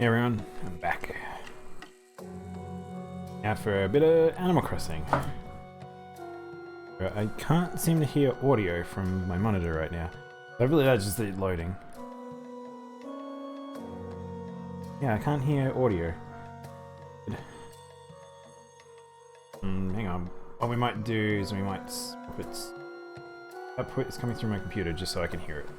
Hey everyone, I'm back. Now for a bit of Animal Crossing. I can't seem to hear audio from my monitor right now. Hopefully that's just it loading. Yeah, I can't hear audio. Hang on. What we might do is we might swap its output is coming through my computer just so I can hear it.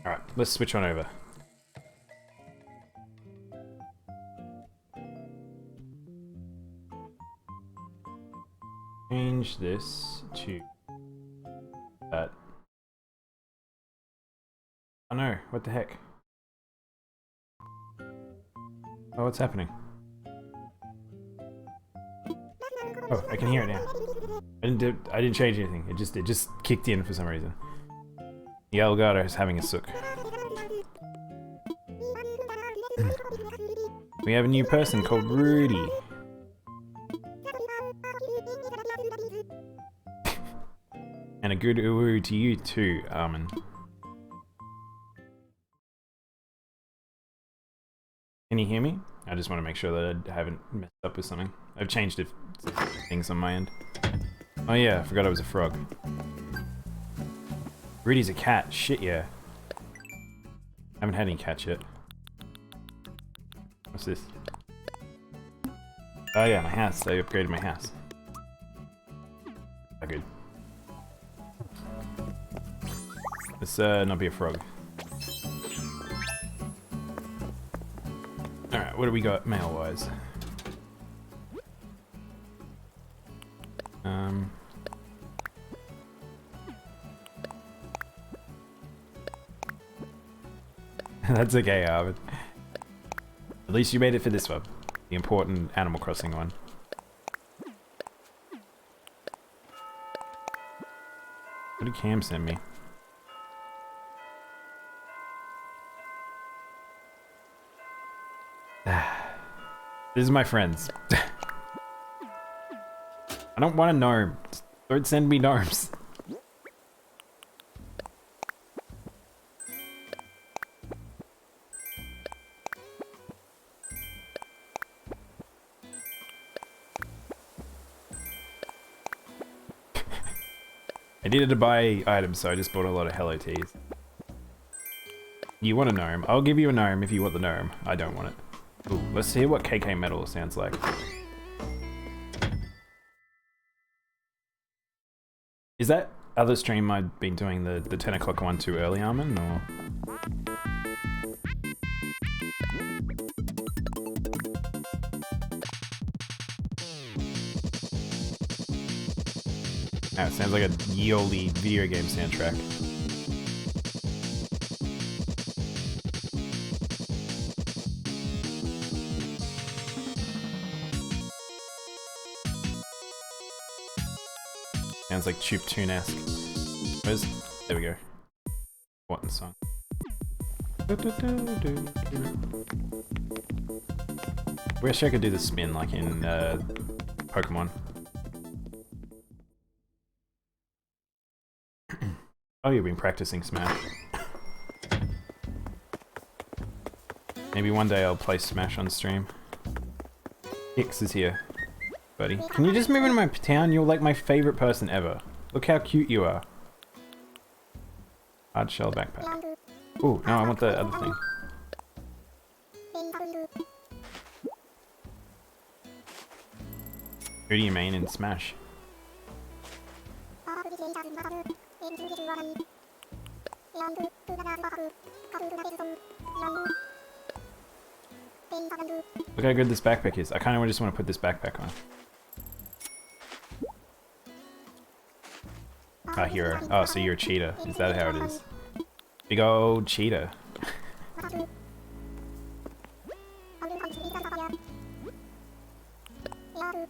Alright, let's switch on over. Change this to that. Oh no, what the heck? Oh, what's happening? Oh, I can hear it now. I didn't change anything. It just kicked in for some reason. The Elgato is having a sook. We have a new person called Rudy. And a good uwu to you too, Armin. Can you hear me? I just want to make sure that I haven't messed up with something. I've changed things on my end. Oh yeah, I forgot I was a frog. Rudy's a cat, shit yeah. I haven't had any cats yet. What's this? Oh yeah, my house. I upgraded my house. Oh good. Let's not be a frog. Alright, what do we got mail-wise? That's okay, Arvid. At least you made it for this one. The important Animal Crossing one. What did Cam send me? This is my friends. I don't want a gnome. Don't send me gnomes. I needed to buy items, so I just bought a lot of Hello Teas. You want a gnome? I'll give you a gnome if you want the gnome. I don't want it. Ooh, let's hear what KK Metal sounds like. Is that other stream I've been doing the 10 o'clock one too early, Armin, or? Oh, it sounds like a ye olde video game soundtrack. Sounds like chiptune-esque. Where's... There we go. What in the song? Wish I could do the spin like in Pokemon. Oh, you've been practicing Smash. Maybe one day I'll play Smash on stream. Hicks is here, buddy. Can you just move into my town? You're like my favorite person ever. Look how cute you are. Hard shell backpack. Ooh, no, I want the other thing. Who do you main in Smash? Look how good this backpack is. I kind of just want to put this backpack on. Ah, hero. Oh, so you're a cheetah. Is that how it is? Big old cheetah.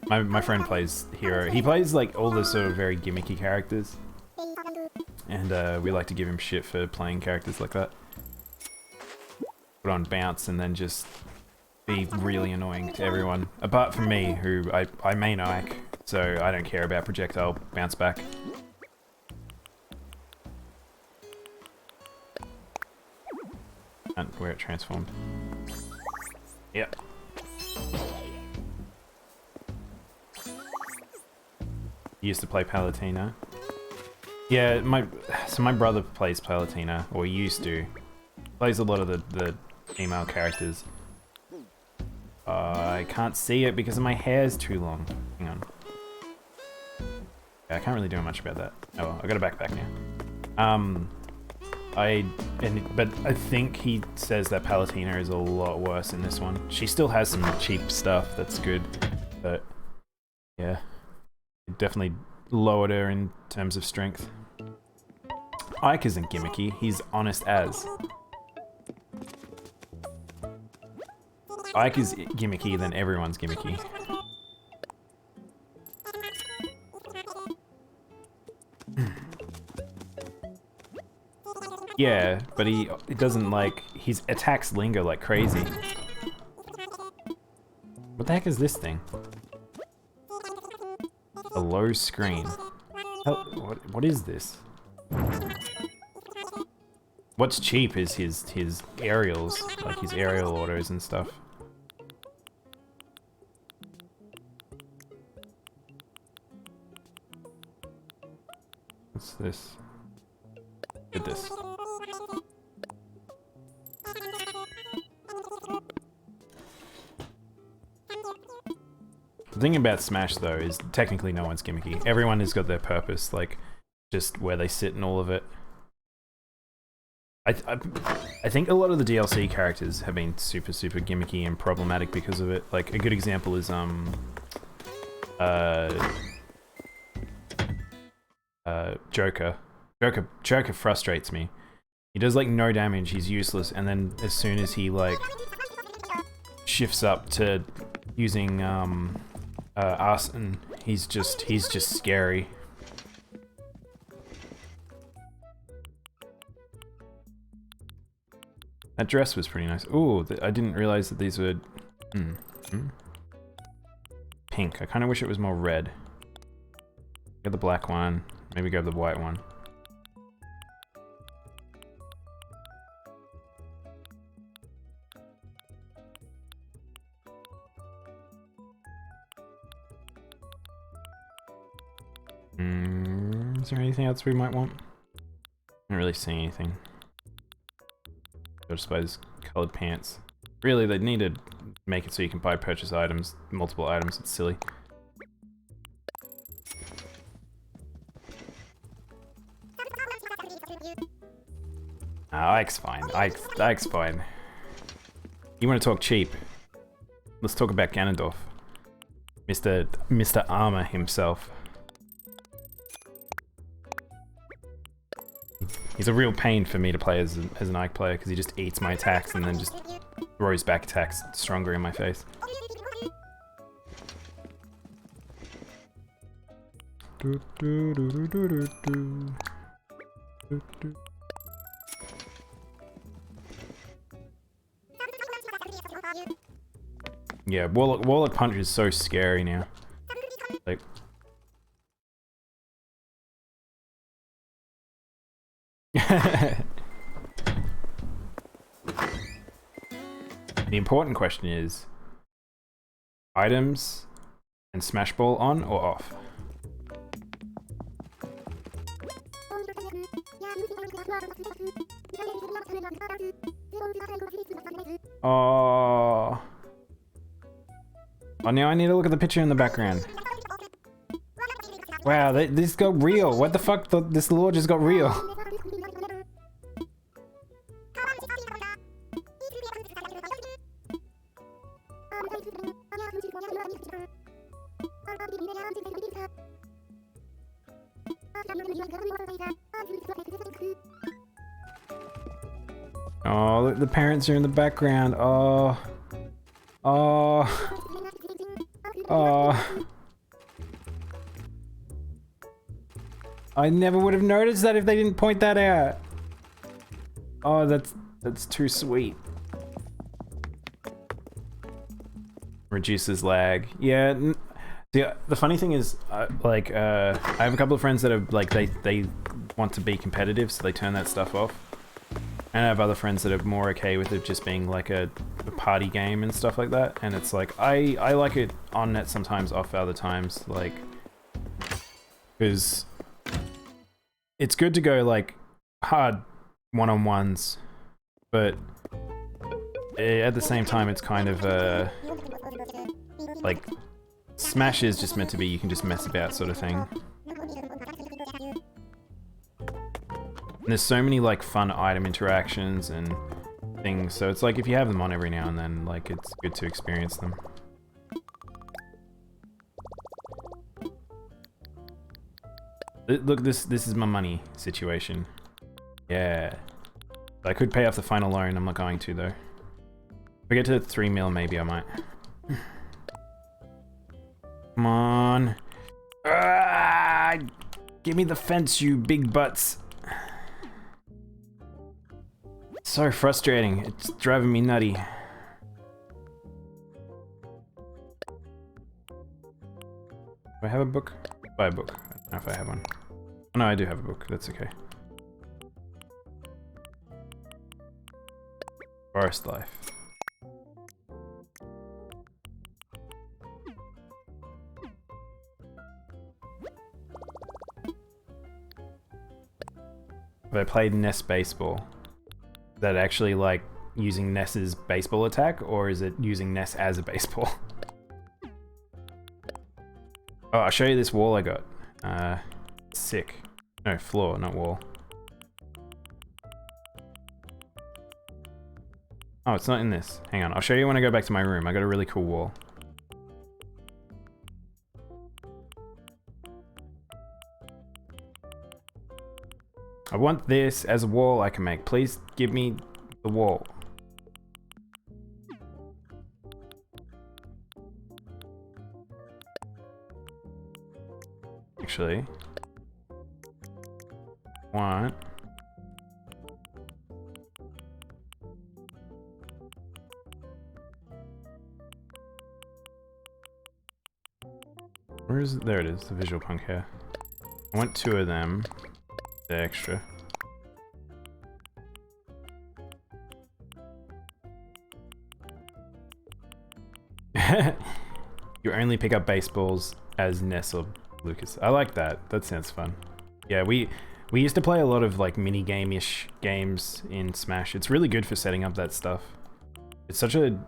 My friend plays hero. He plays like all the sort of very gimmicky characters. And we like to give him shit for playing characters like that. Put on bounce and then just be really annoying to everyone. Apart from me, who I main Ike, so I don't care about projectile bounce back. And where it transformed. Yep. He used to play Palutena. Yeah, my brother plays Palutena, or used to. Plays a lot of the female characters. I can't see it because my hair's too long. Hang on. Yeah, I can't really do much about that. Oh well, I got a backpack now. But I think he says that Palutena is a lot worse in this one. She still has some cheap stuff that's good, but yeah, it definitely lowered her in terms of strength. Ike isn't gimmicky, he's honest as. Ike is gimmicky, then everyone's gimmicky. Yeah, but it doesn't like, his attacks linger like crazy. What the heck is this thing? A low screen. What is this? What's cheap is his aerials, like his aerial orders and stuff. What's this? Look at this. The thing about Smash, though, is technically no one's gimmicky. Everyone has got their purpose, like, just where they sit and all of it. I think a lot of the DLC characters have been super gimmicky and problematic because of it. Like, a good example is, Joker. Joker frustrates me. He does, like, no damage, he's useless, and then as soon as he, like, shifts up to using, arson, he's just scary. That dress was pretty nice. Ooh, I didn't realize that these were... pink. I kind of wish it was more red. Get the black one. Maybe go the white one. Is there anything else we might want? I don't really see anything. I suppose colored pants. Really, they need to make it so you can buy purchase items, multiple items. It's silly. Ike's fine. Ike's fine. You want to talk cheap? Let's talk about Ganondorf. Mr. Armor himself. He's a real pain for me to play as an Ike player because he just eats my attacks and then just throws back attacks stronger in my face. Yeah, Warlock Punch is so scary now. Like, the important question is, items and Smash Ball on or off? Oh. Oh, now I need to look at the picture in the background. Wow, this got real. What the fuck? This lore just got real. Oh, look, the parents are in the background. Oh. Oh. Oh. I never would have noticed that if they didn't point that out. Oh, that's too sweet. Reduces lag. Yeah. The funny thing is, I have a couple of friends that are like they want to be competitive, so they turn that stuff off. And I have other friends that are more okay with it just being like a party game and stuff like that. And it's like, I like it on net sometimes, off other times, like, because it's good to go like hard one-on-ones, but at the same time it's kind of like Smash is just meant to be you can just mess about sort of thing. And there's so many like fun item interactions and things, so it's like if you have them on every now and then, like it's good to experience them. Look, this is my money situation. Yeah. I could pay off the final loan, I'm not going to though. If I get to 3 mil, maybe I might. Come on. Ah, give me the fence, you big butts. So frustrating, it's driving me nutty. Do I have a book? Buy a book. I don't know if I have one. Oh no, I do have a book, that's okay. Forest life. Have I played NES baseball? Is that actually like using NES's baseball attack, or is it using NES as a baseball? Oh, I'll show you this wall I got. Sick. No, floor, not wall. Oh, it's not in this. Hang on, I'll show you when I go back to my room. I got a really cool wall. I want this as a wall I can make. Please give me the wall. Actually, want where is it? There it is, the visual punk hair. I want 2 of them. The extra. You only pick up baseballs as Ness or Lucas. I like that. That sounds fun. Yeah, we used to play a lot of like mini game-ish games in Smash. It's really good for setting up that stuff. It's such a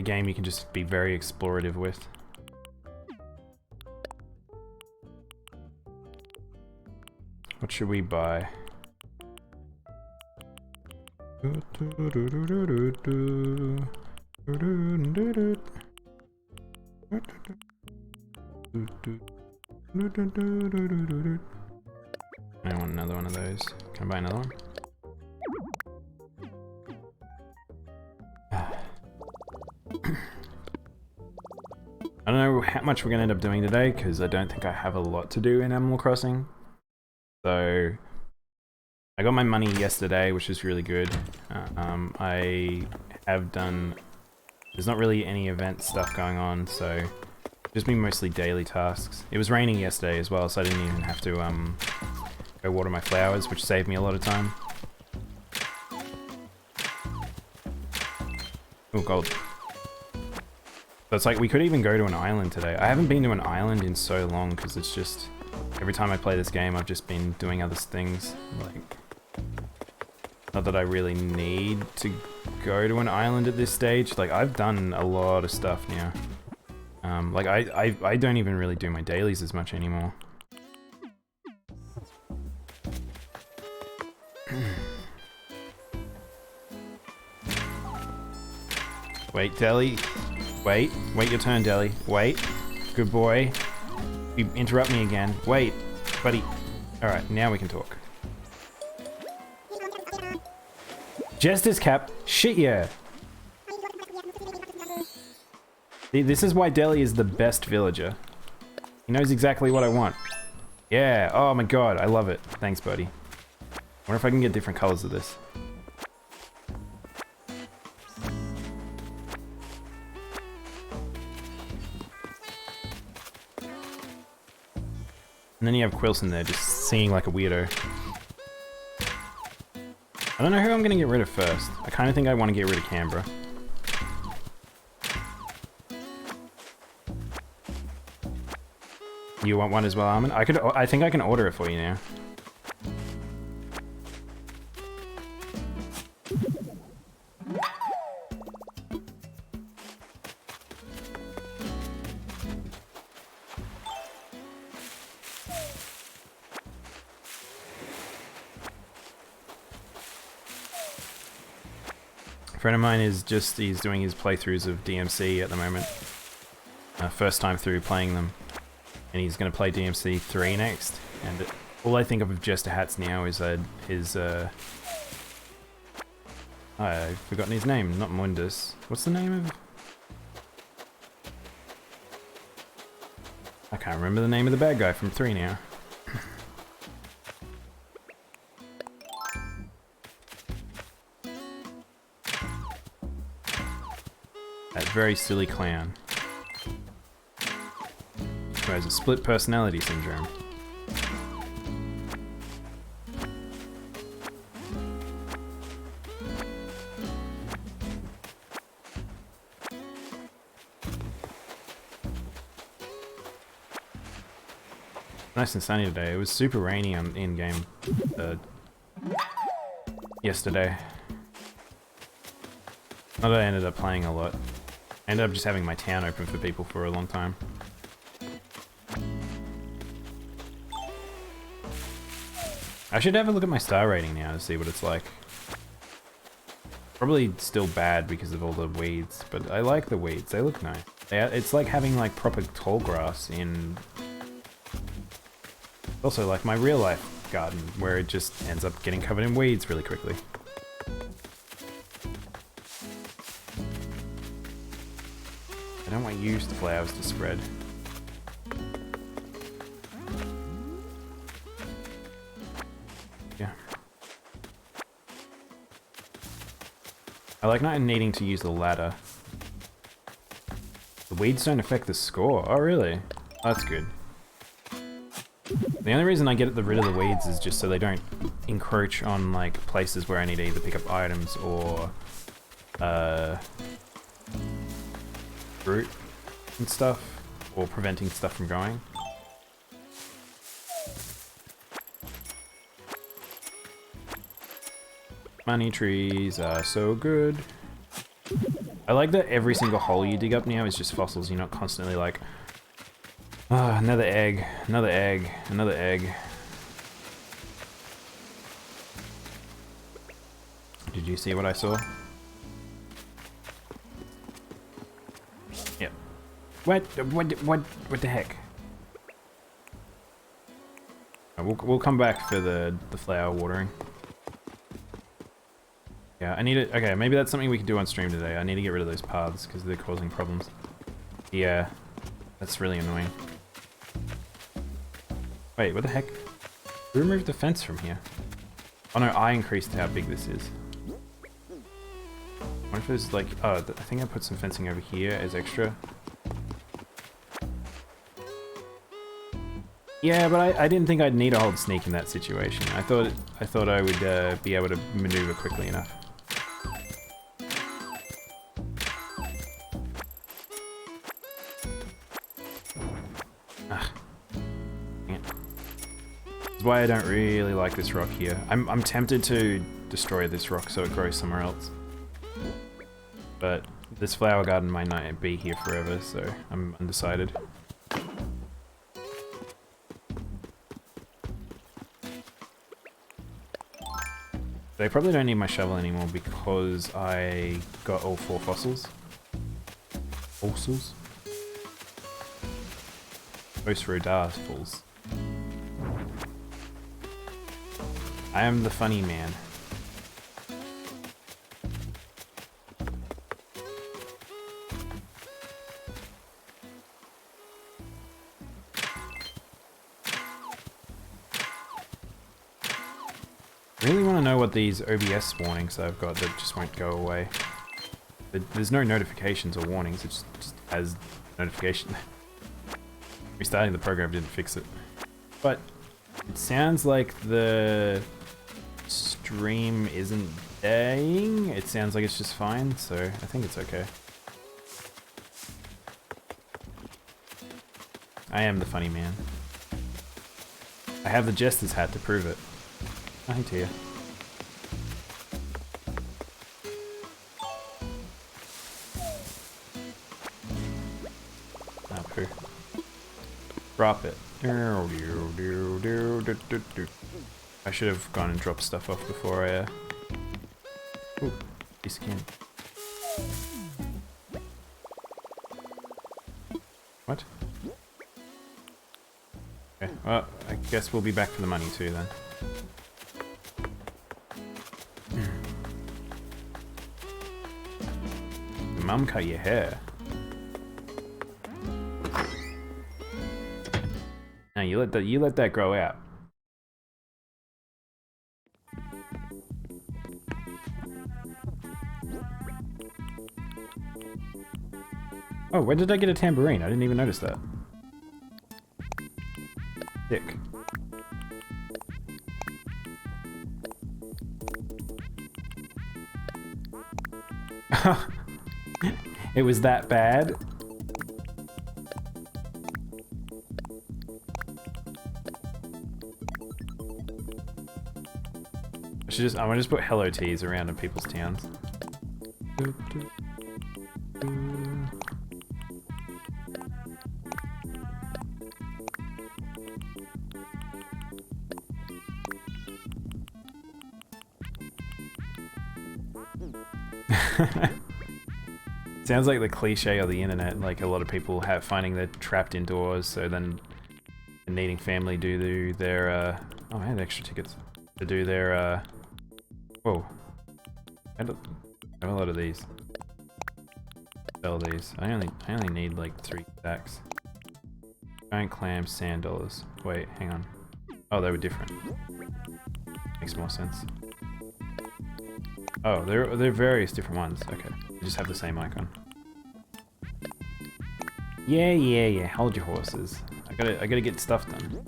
game you can just be very explorative with. What should we buy? I want another one of those. Can I buy another one? I don't know how much we're gonna end up doing today, because I don't think I have a lot to do in Animal Crossing. So I got my money yesterday, which is really good. I have done... There's not really any event stuff going on, so just been mostly daily tasks. It was raining yesterday as well, so I didn't even have to go water my flowers, which saved me a lot of time. Oh, gold. So it's like we could even go to an island today. I haven't been to an island in so long because it's just... Every time I play this game, I've just been doing other things. Like, not that I really need to go to an island at this stage. Like, I've done a lot of stuff now. Like, I don't even really do my dailies as much anymore. Wait, Deli. Wait your turn, Deli. Wait. Good boy. You interrupt me again. Wait, buddy. Alright, now we can talk. Jester's cap. Shit, yeah. See, this is why Deli is the best villager. He knows exactly what I want. Yeah, oh my god, I love it. Thanks, buddy. I wonder if I can get different colors of this. And then you have Quilson there, just singing like a weirdo. I don't know who I'm gonna get rid of first. I kind of think I want to get rid of Canberra. You want one as well, Armin? I think I can order it for you now. A friend of mine is he's doing his playthroughs of DMC at the moment. First time through playing them. And he's going to play DMC 3 next. And all I think of Jester Hats now is his... I've forgotten his name, not Mundus. What's the name of... I can't remember the name of the bad guy from 3 now. That very silly clown. Who has a split personality syndrome. Nice and sunny today. It was super rainy on in-game yesterday. Not that I ended up playing a lot. I ended up just having my town open for people for a long time. I should have a look at my star rating now to see what it's like. Probably still bad because of all the weeds, but I like the weeds. They look nice. It's like having like proper tall grass in... Also like my real life garden, where it just ends up getting covered in weeds really quickly. I don't want used flowers to spread. Yeah. I like not needing to use the ladder. The weeds don't affect the score. Oh, really? That's good. The only reason I get rid of the weeds is just so they don't encroach on like places where I need to either pick up items or fruit and stuff, or preventing stuff from going. Money trees are so good. I like that every single hole you dig up now is just fossils. You're not constantly like, ah, another egg, another egg, another egg. Did you see what I saw? Yep. What the heck? We'll come back for the flower watering. Yeah, I need it. Okay, maybe that's something we can do on stream today. I need to get rid of those paths because they're causing problems. Yeah, that's really annoying. Wait, what the heck? Who removed the fence from here? Oh no, I increased how big this is. What if there's like... Oh, I think I put some fencing over here as extra. Yeah, but I didn't think I'd need a hold sneak in that situation. I thought I would be able to maneuver quickly enough. That's why I don't really like this rock here. I'm tempted to destroy this rock so it grows somewhere else. But this flower garden might not be here forever, so I'm undecided. I probably don't need my shovel anymore because I got all 4 fossils. Fossils? Osrodars. I am the funny man. I really want to know what these OBS warnings that I've got that just won't go away. There's no notifications or warnings, it just has notification. Restarting the program didn't fix it. But it sounds like the stream isn't dying. It sounds like it's just fine, so I think it's okay. I am the funny man. I have the Jester's hat to prove it. Oh, hey Tia. Oh, poo. Drop it. I should have gone and dropped stuff off before I, Ooh, piece of candy. What? Okay, well, I guess we'll be back for the money too then. Your mum cut your hair. No, you let that grow out. Oh, where did I get a tambourine? I didn't even notice that. Dick. It was that bad? I'm gonna just put hello teas around in people's towns. Sounds like the cliche of the internet, like a lot of people finding they're trapped indoors, so then needing family to do their, oh I had extra tickets, to do their, whoa, I have a lot of these. Sell these. I only need like 3 stacks. Giant clams, $10. Wait, hang on. Oh, they were different. Makes more sense. Oh, they're various different ones. Okay, they just have the same icon. Yeah. Hold your horses. I gotta get stuff done.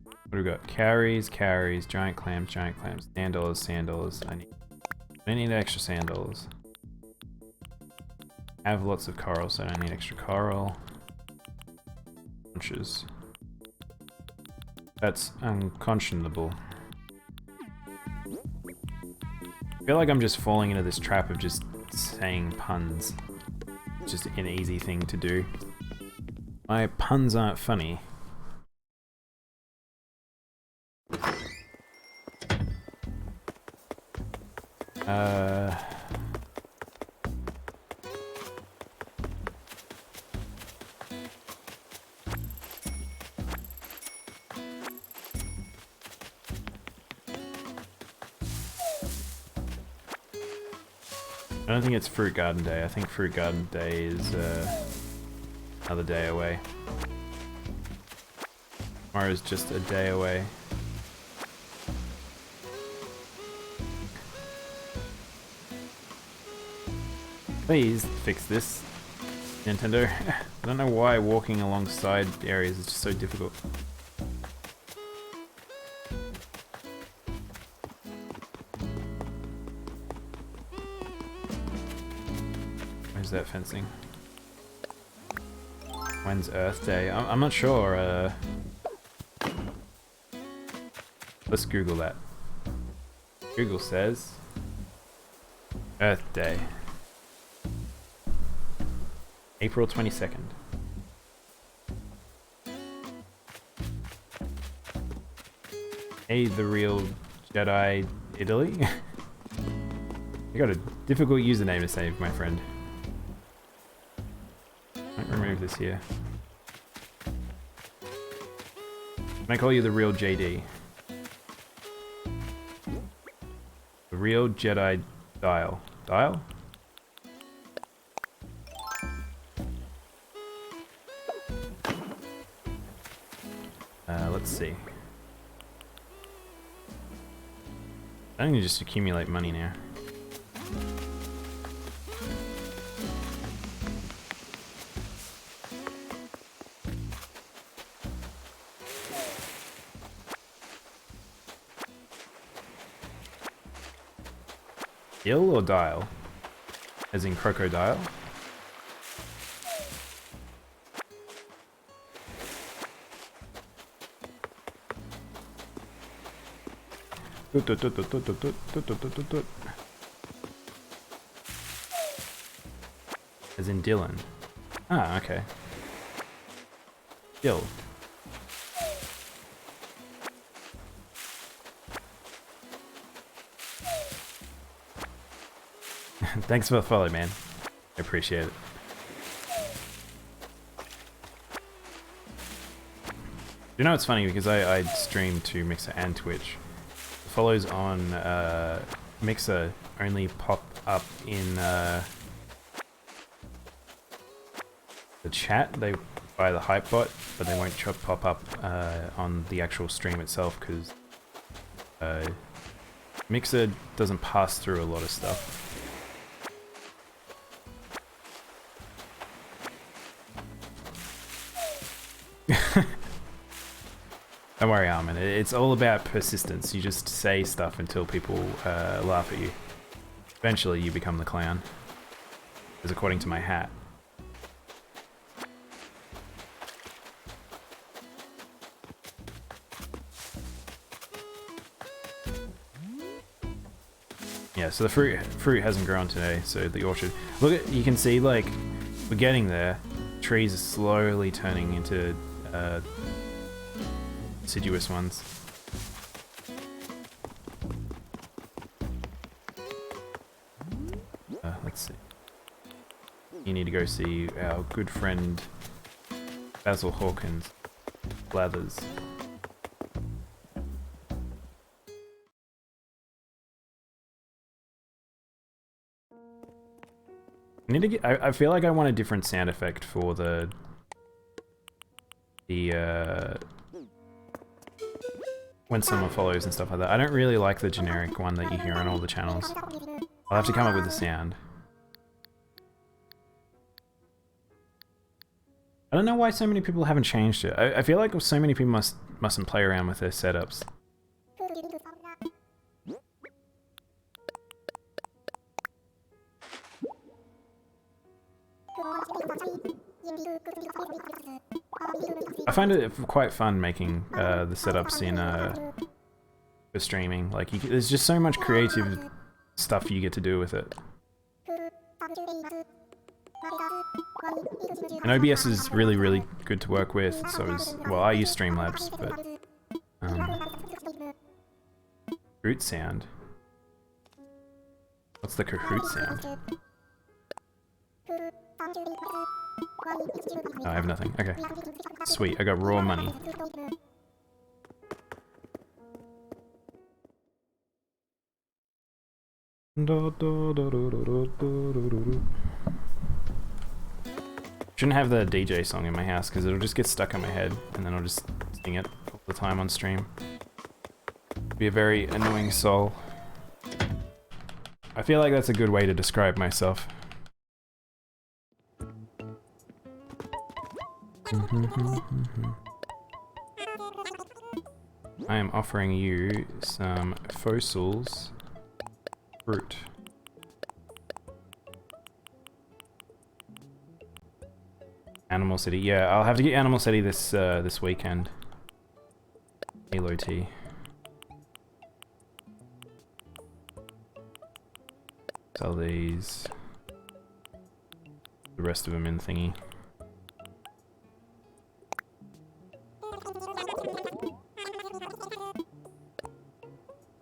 What do we got? Carries, giant clams, $10. I need extra $10. I have lots of coral, so I don't need extra coral. Bunches. That's unconscionable. I feel like I'm just falling into this trap of just saying puns. It's just an easy thing to do. My puns aren't funny. I don't think it's Fruit Garden Day. I think Fruit Garden Day is another day away. Tomorrow's just a day away. Please fix this, Nintendo. I don't know why walking alongside areas is just so difficult. Where's that fencing? When's Earth Day? I'm not sure. Let's Google that. Google says Earth Day. April 22nd. Hey, the real Jedi Italy. You got a difficult username to save, my friend. I'll remove this here. Can I call you the real JD? The real Jedi Dial. Dial? Let's see. I think you just accumulate money now. Ill or dial? As in crocodile? As in Dylan. Ah, okay. Dill. Thanks for the follow, man. I appreciate it. You know, it's funny because I stream to Mixer and Twitch. The follows on Mixer only pop up in the chat. They by the hype bot, but they won't pop up on the actual stream itself because Mixer doesn't pass through a lot of stuff. Don't worry, Armin. It's all about persistence. You just say stuff until people laugh at you. Eventually, you become the clown. As according to my hat. Yeah, so the fruit hasn't grown today, so the orchard. Look at, you can see, like, we're getting there. Trees are slowly turning into deciduous ones. Let's see. You need to go see our good friend Basil Hawkins. Blathers. I need to get. I feel like I want a different sound effect for the when someone follows and stuff like that. I don't really like the generic one that you hear on all the channels. I'll have to come up with a sound. I don't know why so many people haven't changed it. I feel like so many people mustn't play around with their setups. I find it quite fun making the setups in for streaming. Like, there's just so much creative stuff you get to do with it. And OBS is really, really good to work with. So is, well, I use Streamlabs, but Kahoot sound. What's the Kahoot sound? Oh, I have nothing. Okay. Sweet, I got raw money. Shouldn't have the DJ song in my house because it'll just get stuck in my head and then I'll just sing it all the time on stream. Be a very annoying soul. I feel like that's a good way to describe myself. I am offering you some fossils fruit. Animal City, yeah, I'll have to get Animal City this this weekend. Halo T. Sell these. The rest of them in thingy.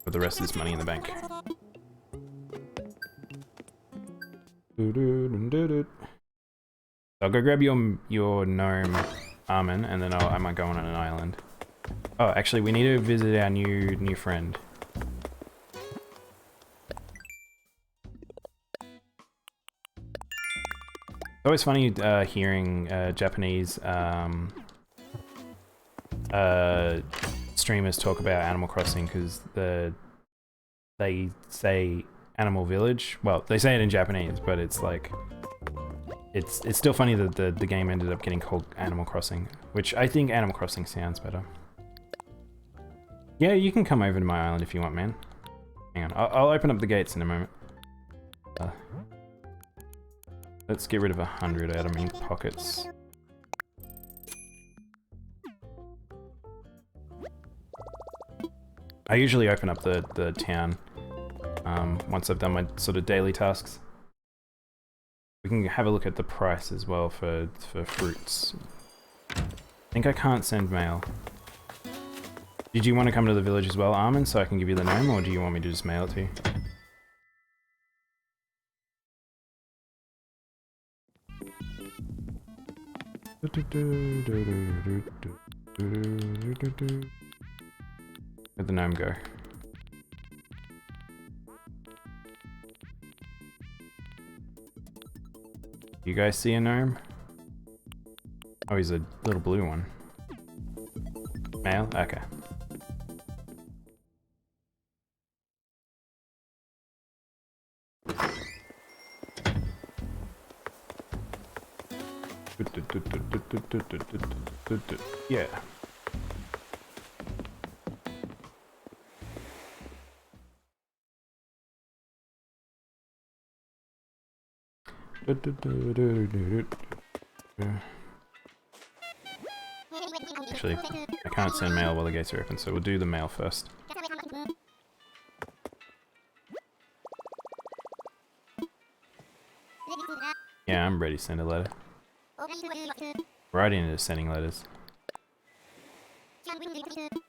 Put the rest of this money in the bank. I'll go grab your gnome, Armin, and then I might go on an island. Oh, actually, we need to visit our new friend. It's always funny hearing Japanese streamers talk about Animal Crossing because they say Animal Village. Well, they say it in Japanese, but it's like it's still funny that the game ended up getting called Animal Crossing, which I think Animal Crossing sounds better. Yeah, you can come over to my island if you want, man. Hang on, I'll open up the gates in a moment. Let's get rid of 100 out of my pockets. I usually open up the town once I've done my sort of daily tasks. We can have a look at the price as well for fruits. I think I can't send mail. Did you want to come to the village as well, Armin, so I can give you the gnome, or do you want me to just mail it to you? Where'd the gnome go? You guys see a gnome? Oh, he's a little blue one. Mail? Okay. Yeah. Actually, I can't send mail while the gates are open, so we'll do the mail first. Yeah, I'm ready to send a letter. Right into sending letters.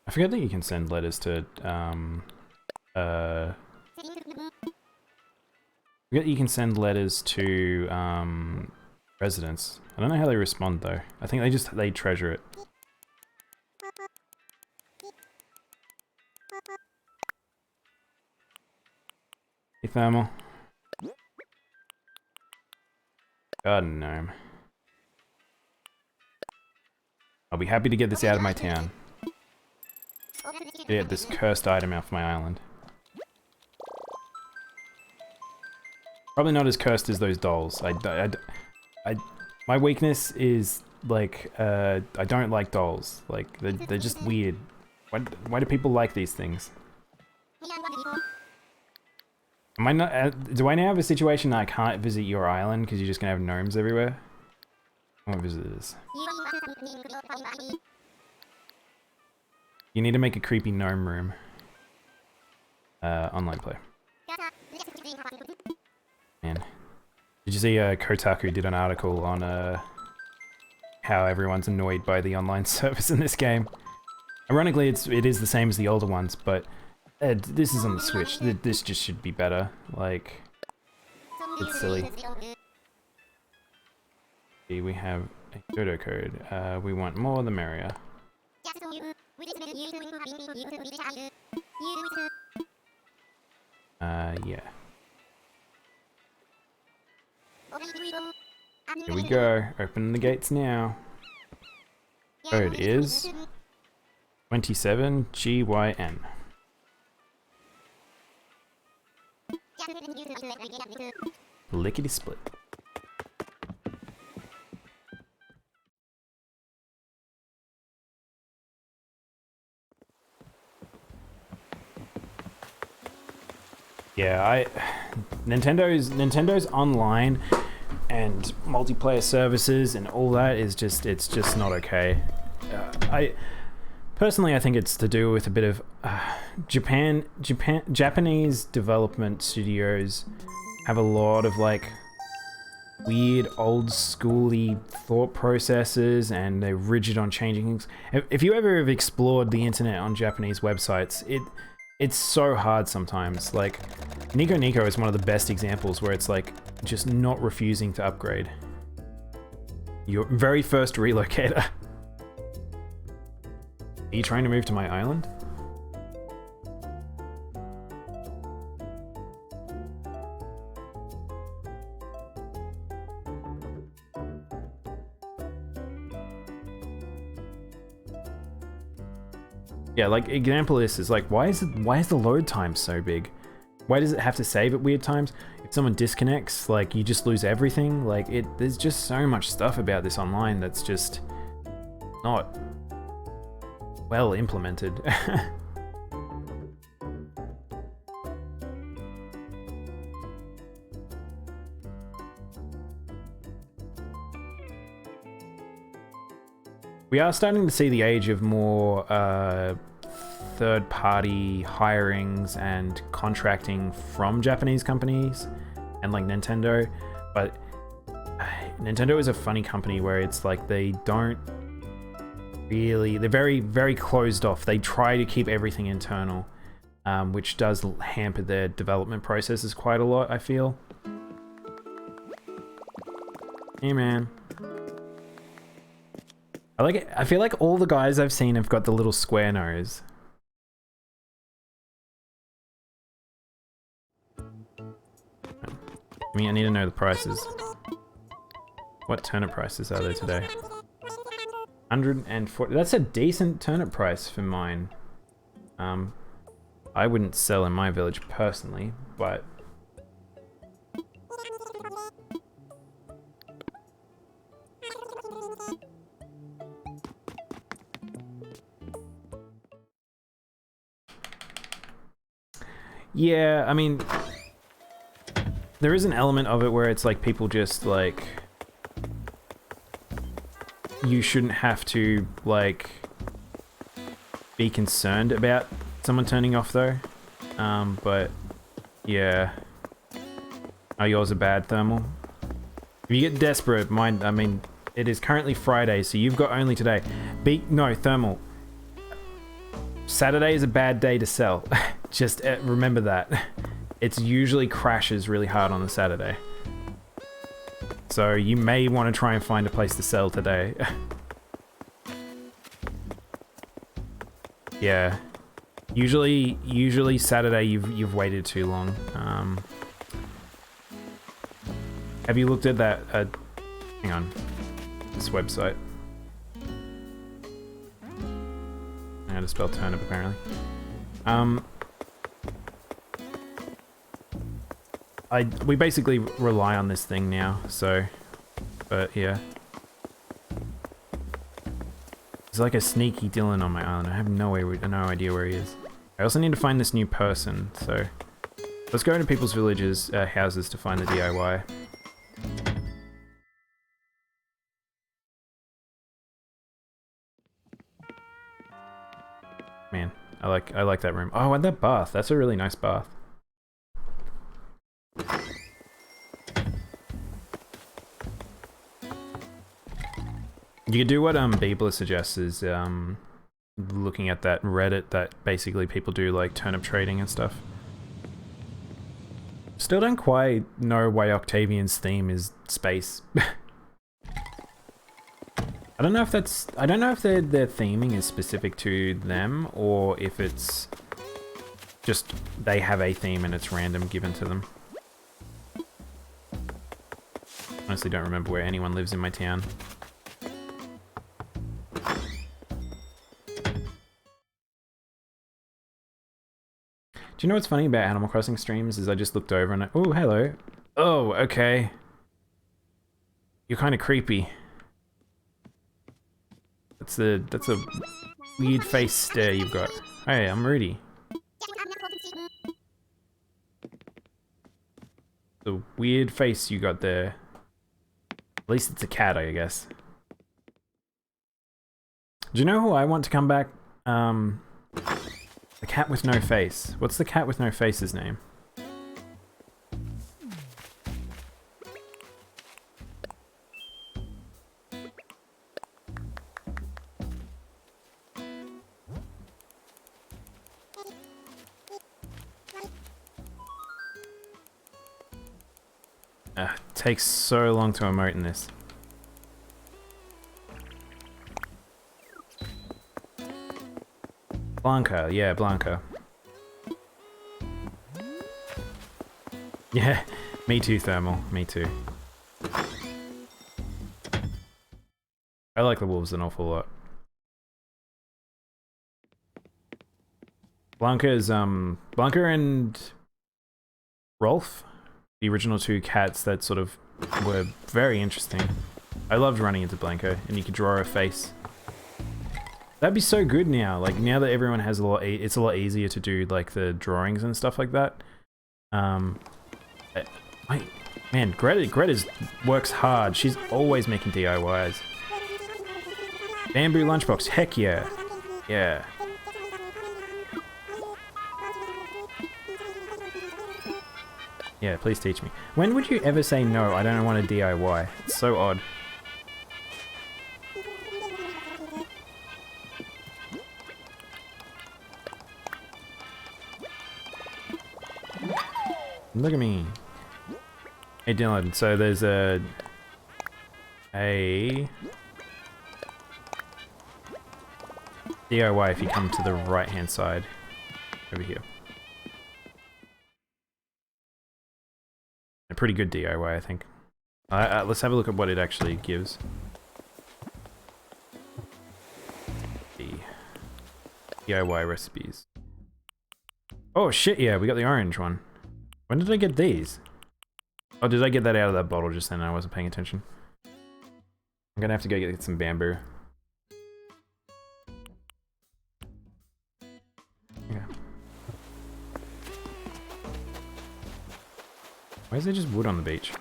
I forget that you can send letters to, I forget you can send letters to, residents. I don't know how they respond, though. I think they treasure it. Hey, Thermal. Garden gnome. I'll be happy to get this out of my town. Get this cursed item off my island. Probably not as cursed as those dolls. My weakness is, like, I don't like dolls. Like, they're just weird. Why do people like these things? Am I not, do I now have a situation that I can't visit your island because you're just gonna have gnomes everywhere? I want visitors. You need to make a creepy gnome room. Online play. Man. Did you see Kotaku did an article on how everyone's annoyed by the online service in this game? Ironically, it is the same as the older ones, but this is on the Switch. This just should be better. Like, it's silly. Okay, we have a Dodo code. We want more the merrier. Yeah. Here we go. Open the gates now. Code is 27GYN. Lickety split. Yeah, Nintendo's online and multiplayer services and all that is just, it's just not okay. Personally, I think it's to do with a bit of Japanese development studios have a lot of like weird old schooly thought processes and they're rigid on changing things. If you ever have explored the internet on Japanese websites, it's so hard sometimes. Like, Nico Nico is one of the best examples where it's like just not refusing to upgrade. Your very first relocator. Are you trying to move to my island? Yeah, like example is like why is the load time so big? Why does it have to save at weird times? If someone disconnects, like you just lose everything. Like there's just so much stuff about this online that's just not well implemented. We are starting to see the age of more third-party hirings and contracting from Japanese companies and like Nintendo, but Nintendo is a funny company where it's like they don't really, they're very, very closed off. They try to keep everything internal, which does hamper their development processes quite a lot, I feel. Hey man. I like it. I feel like all the guys I've seen have got the little square nose. I mean, I need to know the prices. What turnip prices are there today? 140. That's a decent turnip price for mine. I wouldn't sell in my village personally, but yeah, I mean, there is an element of it where it's like people just like, you shouldn't have to like be concerned about someone turning off though. But yeah. Oh, yours are bad, Thermal? If you get desperate, mine, I mean, it is currently Friday, so you've got only today. No, Thermal. Saturday is a bad day to sell. Just remember that. It's usually crashes really hard on the Saturday. So you may want to try and find a place to sell today. Yeah. Usually Saturday you've waited too long. Have you looked at that? Hang on. This website. I had to spell turnip apparently. We basically rely on this thing now, so, but yeah. There's like a sneaky Dylan on my island. I have no idea where he is. I also need to find this new person, so let's go into people's villages, houses to find the DIY. Man, I like that room. Oh, and that bath. That's a really nice bath. You could do what Beebler suggests is looking at that Reddit that basically people do like turnip trading and stuff. Still don't quite know why Octavian's theme is space. I don't know if their theming is specific to them or if it's just they have a theme and it's random given to them. Honestly don't remember where anyone lives in my town. Do you know what's funny about Animal Crossing streams is I just looked over and oh, hello. Oh, okay. You're kind of creepy. That's a weird face stare you've got. Hey, I'm Rudy. The weird face you got there. At least it's a cat, I guess. Do you know who I want to come back? The cat with no face. What's the cat with no face's name? Takes so long to emote in this. Blanca, yeah, Blanca. Yeah, me too, Thermal, me too. I like the wolves an awful lot. Blanca is, Blanca and Rolf, the original two cats that sort of were very interesting. I loved running into Blanca, and you could draw her face. That'd be so good now. Like now that everyone has a lot, it's a lot easier to do like the drawings and stuff like that. Man, Greta works hard. She's always making DIYs. Bamboo lunchbox. Heck yeah. Yeah. Yeah, please teach me. When would you ever say no, I don't want a DIY? It's so odd. Look at me. Hey Dylan, so there's a DIY if you come to the right hand side over here. A pretty good DIY, I think. Let's have a look at what it actually gives. The DIY recipes. Oh shit, yeah, we got the orange one. When did I get these? Oh, did I get that out of that bottle just then? I wasn't paying attention. I'm gonna have to go get some bamboo. Yeah. Why is there just wood on the beach?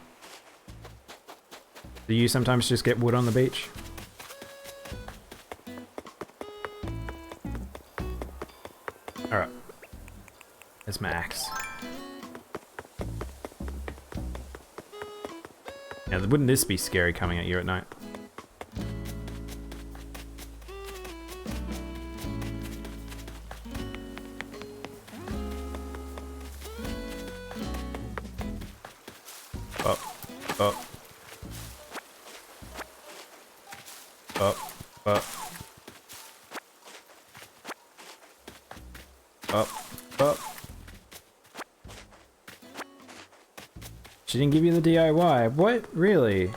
Do you sometimes just get wood on the beach? Alright. There's my axe. Now, wouldn't this be scary coming at you at night? Up, up, up, up, up, up. She didn't give you the DIY. What? Really?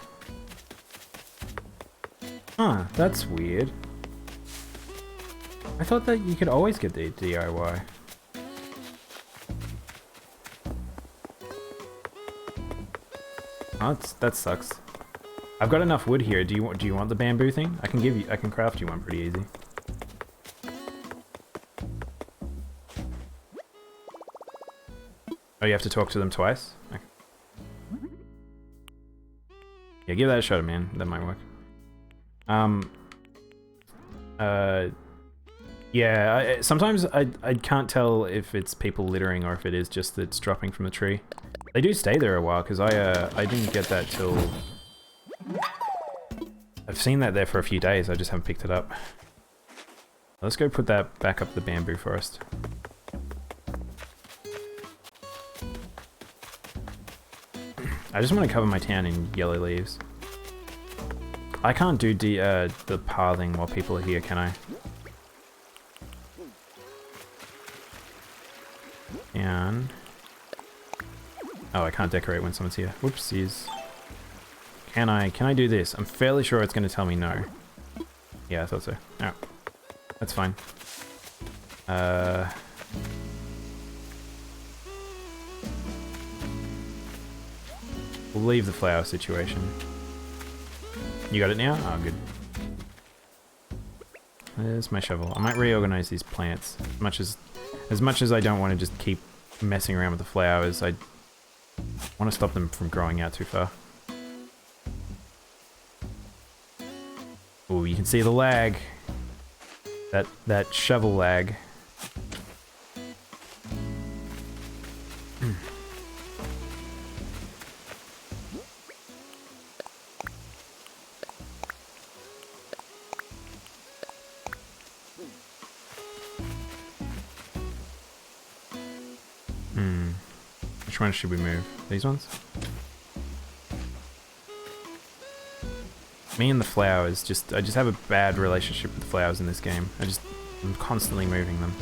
Huh, that's weird. I thought that you could always get the DIY. Oh, that sucks. I've got enough wood here. Do you want the bamboo thing? I can craft you one pretty easy. Oh, you have to talk to them twice? Okay. Yeah, give that a shot, man. That might work. Yeah, sometimes I can't tell if it's people littering or if it is just that it's dropping from the tree. They do stay there a while, because I didn't get that till... I've seen that there for a few days, I just haven't picked it up. Let's go put that back up the bamboo forest. I just want to cover my town in yellow leaves. I can't do the pathing while people are here, can I? And... oh, I can't decorate when someone's here. Whoopsies. Can I do this? I'm fairly sure it's going to tell me no. Yeah, I thought so. Alright. That's fine. We'll leave the flower situation. You got it now? Oh, good. There's my shovel. I might reorganize these plants. As much as I don't want to just keep messing around with the flowers, I want to stop them from growing out too far. Oh, you can see the lag. That shovel lag. Which ones should we move? These ones? Me and the flowers, I just have a bad relationship with the flowers in this game. I'm constantly moving them.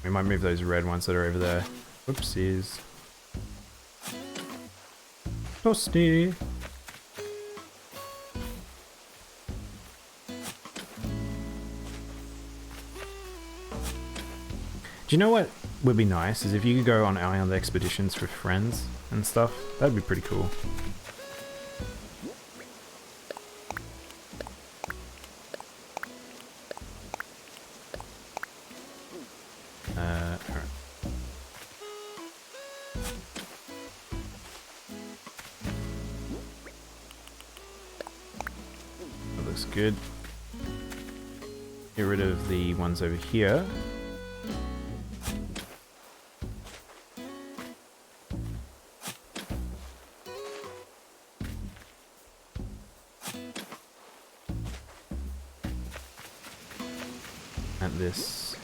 We might move those red ones that are over there. Whoopsies. Toasty. Do you know what would be nice is if you could go on island expeditions with friends and stuff. That'd be pretty cool. looks good. Get rid of the ones over here. And this.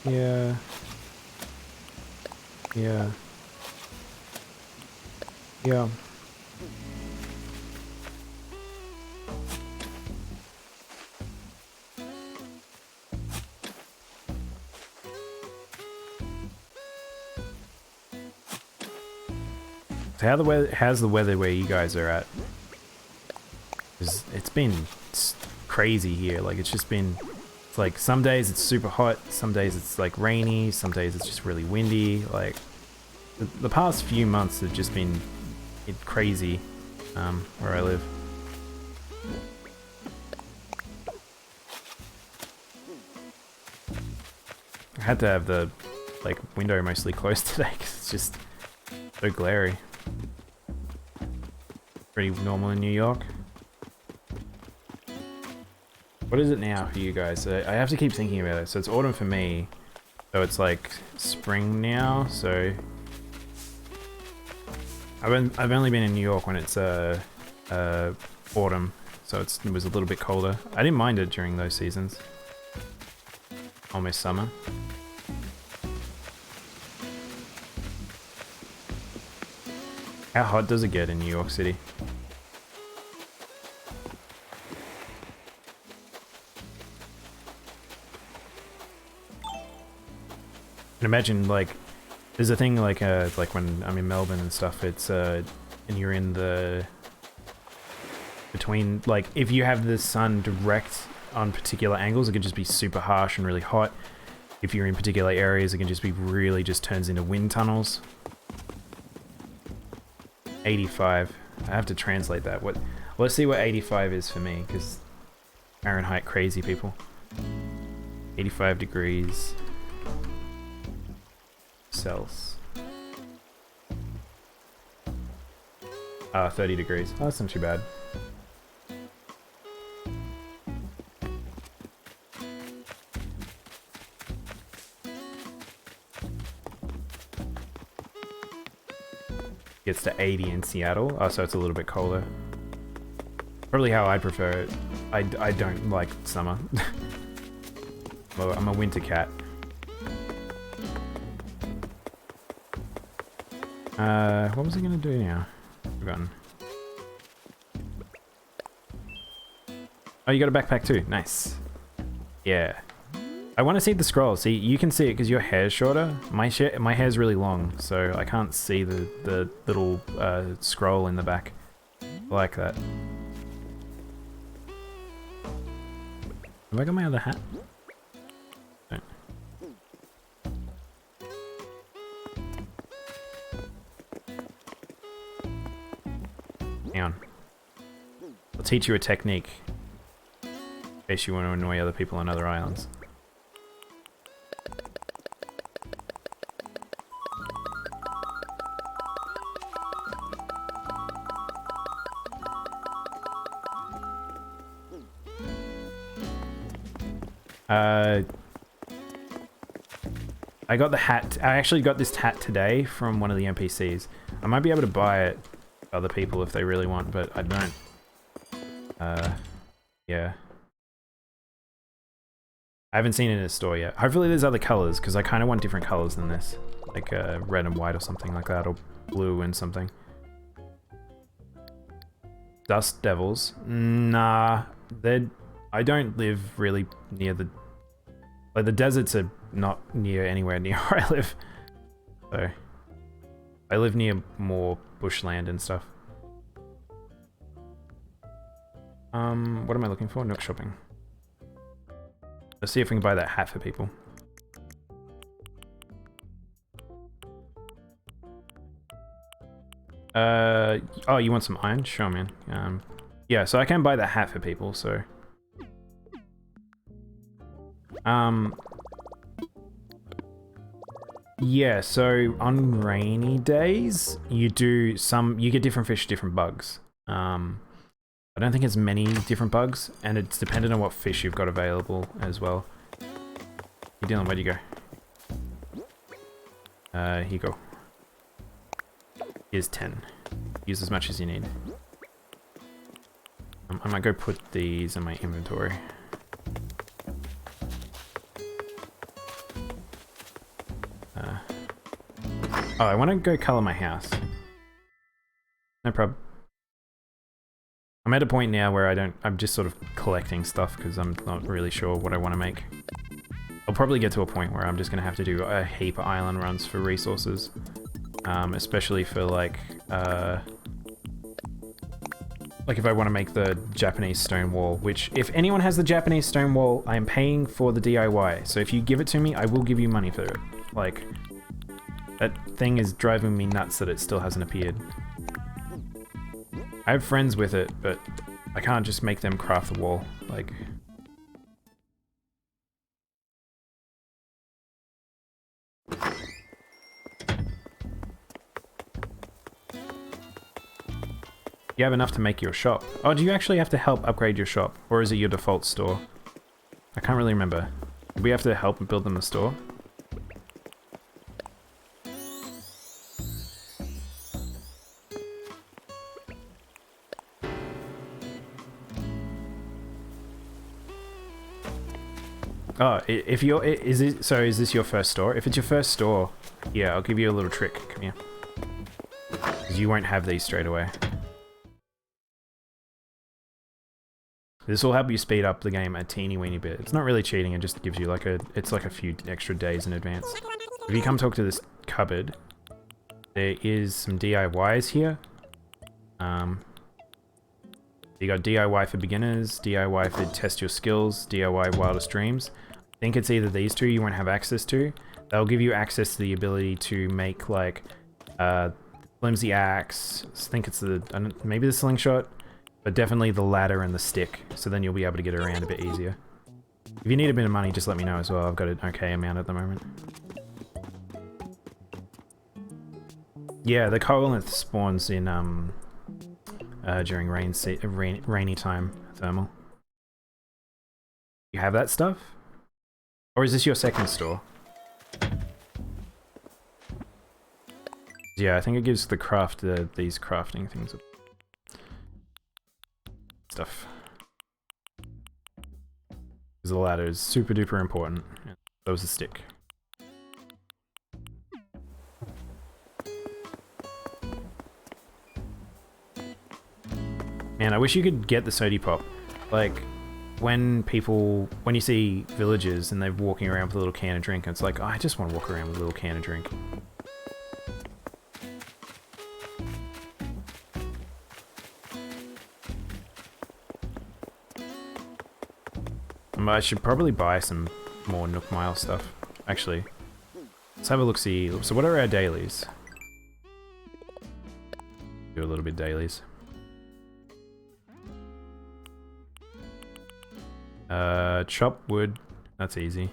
Yeah. Yeah. Yeah. So how's the weather where you guys are at? 'Cause it's been crazy here. Like it's just been, it's like some days it's super hot, some days it's like rainy, some days it's just really windy. Like the past few months have just been crazy where I live. I had to have the like window mostly closed today because it's just so glary. Pretty normal in New York. What is it now for you guys? I have to keep thinking about it. So it's autumn for me. So it's like spring now. So I've only been in New York when it's autumn. So it was a little bit colder. I didn't mind it during those seasons. Almost summer. How hot does it get in New York City? And imagine like there's a thing like when I'm in Melbourne and stuff, it's and you're in the between, like if you have the sun direct on particular angles, it can just be super harsh and really hot. If you're in particular areas, it can just be really just turns into wind tunnels. 85. I have to translate that. Let's see what 85 is for me, because Fahrenheit crazy people. 85 degrees Celsius. 30 degrees. Oh, that's not too bad. Gets to 80 in Seattle. Oh, so it's a little bit colder. Probably how I prefer it. I don't like summer. Well, I'm a winter cat. What was I gonna do now? Forgotten. Oh, you got a backpack too. Nice. Yeah. I want to see the scroll. See, you can see it because your hair's shorter. My hair's really long, so I can't see the little scroll in the back. I like that. Have I got my other hat? No. Hang on. I'll teach you a technique in case you want to annoy other people on other islands. I got the hat. I actually got this hat today from one of the NPCs. I might be able to buy it for other people if they really want, but I don't. Yeah. I haven't seen it in a store yet. Hopefully there's other colors, because I kind of want different colors than this. Like red and white or something like that, or blue and something. Dust Devils? Nah. I don't live really near the... Like, the deserts are not near anywhere near where I live. So... I live near more bushland and stuff. What am I looking for? Nook shopping. Let's see if we can buy that hat for people. Oh, you want some iron? Sure, man. Yeah, so I can buy that hat for people, so... Yeah, so on rainy days, you get different fish, different bugs. I don't think it's many different bugs, and it's dependent on what fish you've got available as well. Hey Dylan, where'd you go? Here you go. Here's 10. Use as much as you need. I might go put these in my inventory. Oh, I want to go color my house. No problem. I'm at a point now where I'm just sort of collecting stuff because I'm not really sure what I want to make. I'll probably get to a point where I'm just going to have to do a heap of island runs for resources. Especially for like if I want to make the Japanese stone wall, which if anyone has the Japanese stone wall, I am paying for the DIY. So if you give it to me, I will give you money for it. Like, that thing is driving me nuts that it still hasn't appeared. I have friends with it, but I can't just make them craft the wall. Like... You have enough to make your shop. Oh, do you actually have to help upgrade your shop? Or is it your default store? I can't really remember. Do we have to help build them a store? Oh, if you're... is this your first store? If it's your first store, yeah, I'll give you a little trick. Come here. Because you won't have these straight away. This will help you speed up the game a teeny weeny bit. It's not really cheating, it just gives you like it's like a few extra days in advance. If you come talk to this cupboard, there is some DIYs here. You got DIY for beginners, DIY for test your skills, DIY wildest dreams. I think it's either these two you won't have access to. They'll give you access to the ability to make like flimsy axe. I think it's maybe the slingshot. But definitely the ladder and the stick, so then you'll be able to get around a bit easier. If you need a bit of money, just let me know as well. I've got an okay amount at the moment. Yeah, the Colonth spawns in during rainy time thermal. You have that stuff? Or is this your second store? Yeah, I think it gives the these crafting things. Stuff. Because the ladder is super duper important. That was a stick. Man, I wish you could get the sody pop. Like, when you see villagers and they're walking around with a little can of drink, it's like, oh, I just want to walk around with a little can of drink. I should probably buy some more Nook Mile stuff. Actually, let's have a look-see. So what are our dailies? Do a little bit of dailies. Chop wood. That's easy.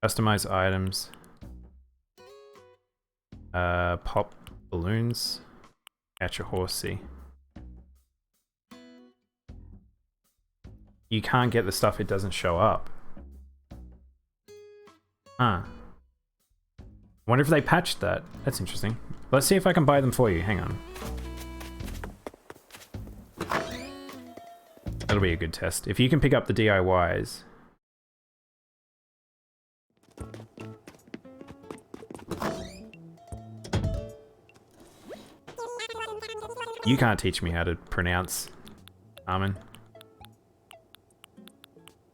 Customize items. Pop balloons. Catch a horsey. You can't get the stuff, it doesn't show up. Huh. I wonder if they patched that. That's interesting. Let's see if I can buy them for you. Hang on. That'll be a good test. If you can pick up the DIYs. You can't teach me how to pronounce almond.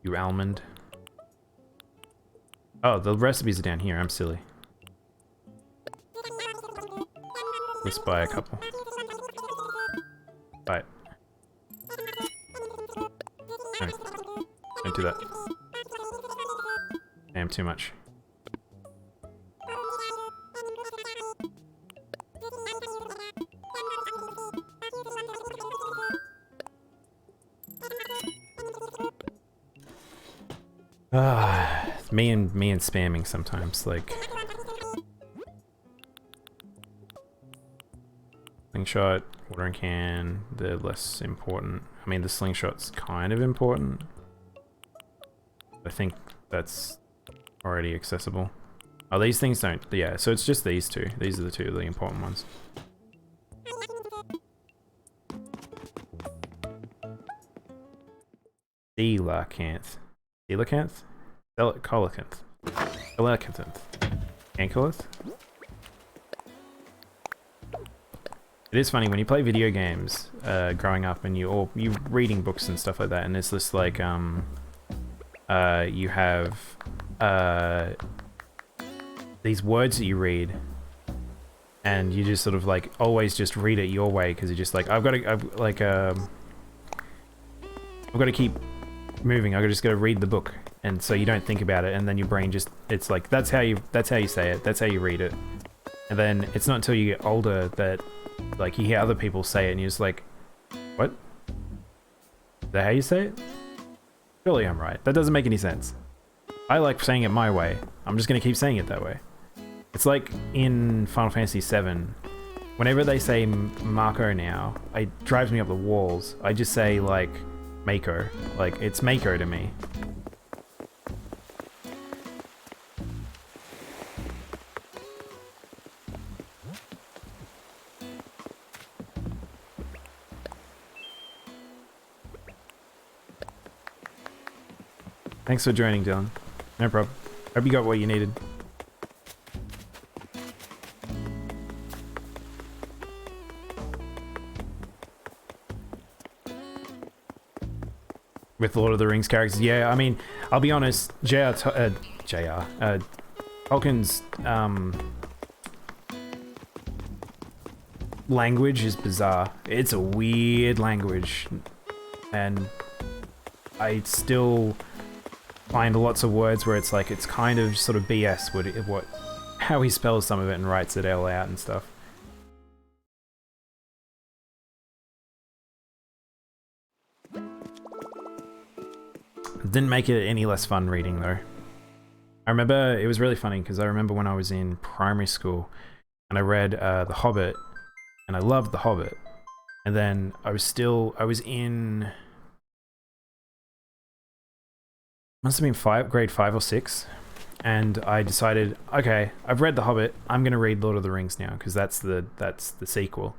You almond. Oh, the recipes are down here. I'm silly. Let's buy a couple. Buy it. No. Don't do that. Damn, too much. Me and spamming sometimes, like slingshot, watering can, they're less important. I mean, the slingshot's kind of important. I think that's already accessible. Oh, these things don't. Yeah, so it's just these two. These are the two really important ones. Coelacanth. Coelacanth? Coelacanth. Coelacanth. Ankyloth? It is funny when you play video games growing up and you're reading books and stuff like that, and it's this like you have these words that you read, and you just sort of like always just read it your way because you're just like I've got to keep moving. I've just got to read the book, and so you don't think about it, and then your brain just it's like that's how you say it, that's how you read it, and then it's not until you get older that like you hear other people say it, and you're just like, what? Is that how you say it? Surely I'm right. That doesn't make any sense. I like saying it my way. I'm just gonna keep saying it that way. It's like in Final Fantasy VII. Whenever they say Mako now, it drives me up the walls. I just say like Mako. Like it's Mako to me. Thanks for joining, Dylan. No problem. Hope you got what you needed. With Lord of the Rings characters, yeah, I mean, I'll be honest, Tolkien's language is bizarre. It's a weird language, and I still find lots of words where it's like it's kind of sort of BS how he spells some of it and writes it all out and stuff. Didn't make it any less fun reading though. I remember it was really funny because I remember when I was in primary school and I read The Hobbit, and I loved The Hobbit, and then I was in must have been grade 5 or 6, and I decided, okay, I've read The Hobbit, I'm gonna read Lord of the Rings now because that's the sequel.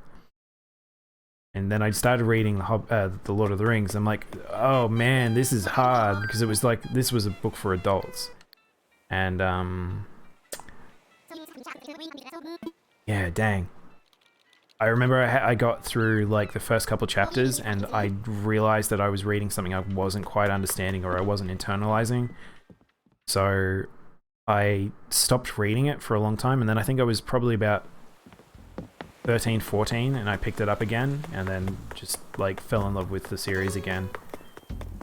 And then I started reading the Lord of the Rings. I'm like, oh man, this is hard because it was like this was a book for adults, and yeah, dang. I remember I got through like the first couple chapters and I realized that I was reading something I wasn't quite understanding or I wasn't internalizing. So I stopped reading it for a long time, and then I think I was probably about 13, 14, and I picked it up again and then just like fell in love with the series again.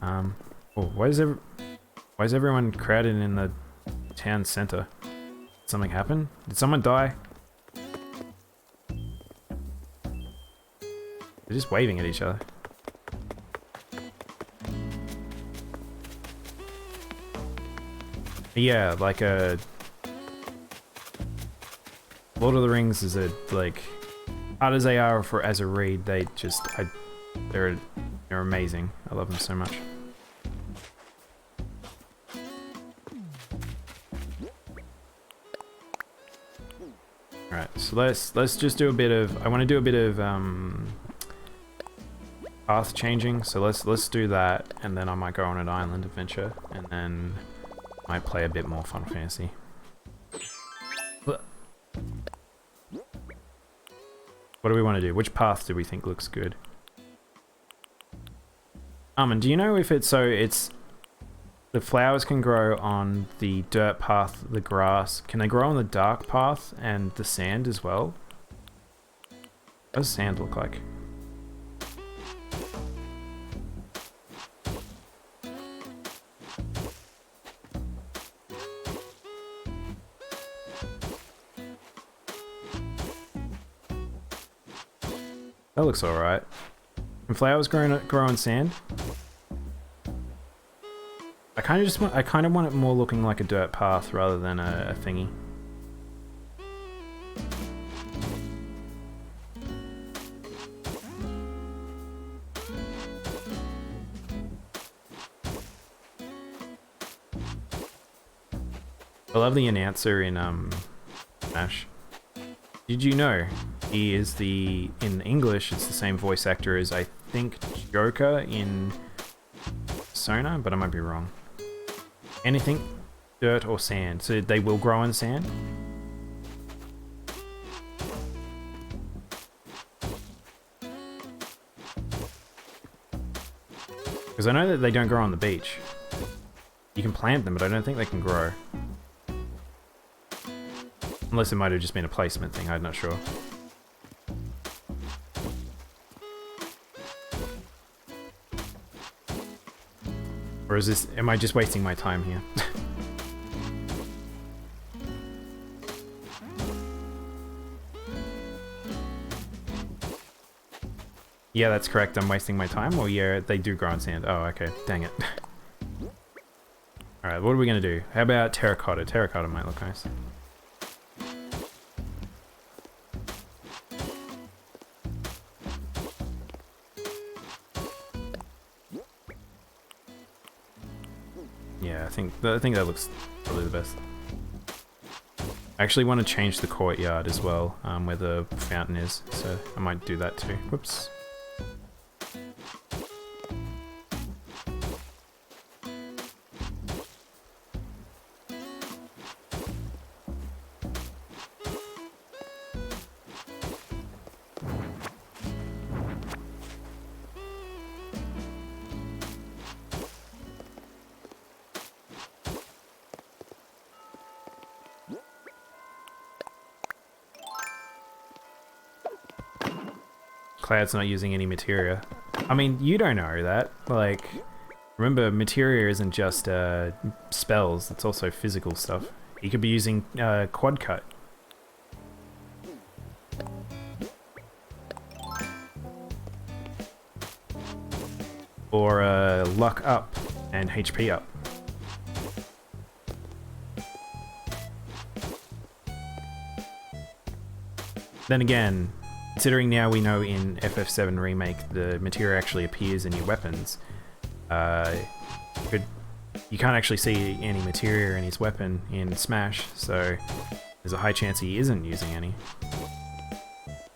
Oh, why is everyone crowded in the town center? Did something happen? Did someone die? They're just waving at each other. Yeah, like Lord of the Rings is a like hard as they are as a read, they're amazing. I love them so much. All right, so let's just do a bit of. I want to do a bit of path changing. So let's do that, and then I might go on an island adventure, and then I might play a bit more Final Fantasy. What do we want to do? Which path do we think looks good? And do you know if it's the flowers can grow on the dirt path, the grass? Can they grow on the dark path and the sand as well? What does sand look like? That looks alright. Can flowers grow on sand? I kind of want it more looking like a dirt path rather than a thingy. I love the announcer in Smash. Did you know he is in English, it's the same voice actor as, I think, Joker in Persona, but I might be wrong. Anything, dirt or sand. So they will grow in sand? Because I know that they don't grow on the beach. You can plant them, but I don't think they can grow. Unless it might have just been a placement thing, I'm not sure. Or is this, am I just wasting my time here? Yeah, that's correct, I'm wasting my time. Or yeah, they do grow in sand. Oh, okay, dang it. Alright, what are we gonna do? How about terracotta? Terracotta might look nice. Yeah, I think that looks probably the best. I actually want to change the courtyard as well, where the fountain is, so I might do that too. Whoops. Cloud's not using any materia. I mean, you don't know that. Like, remember, materia isn't just spells, it's also physical stuff. You could be using quad cut. Or luck up and HP up. Then again, considering now we know in FF7 Remake the materia actually appears in your weapons, you can't actually see any materia in his weapon in Smash, so there's a high chance he isn't using any.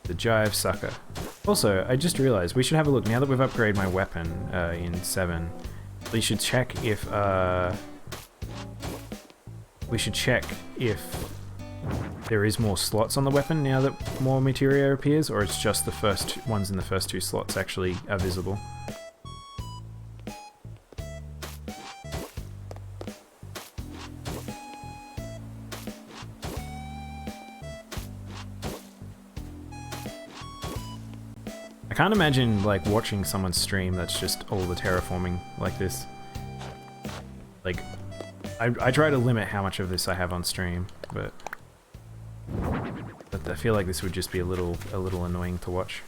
The Jive Sucker. Also, I just realized we should have a look, now that we've upgraded my weapon in 7, we should check if there is more slots on the weapon now that more materia appears, or it's just the first ones in the first 2 slots actually are visible. I can't imagine like watching someone stream that's just all the terraforming like this. Like, I try to limit how much of this I have on stream, but I feel like this would just be a little annoying to watch.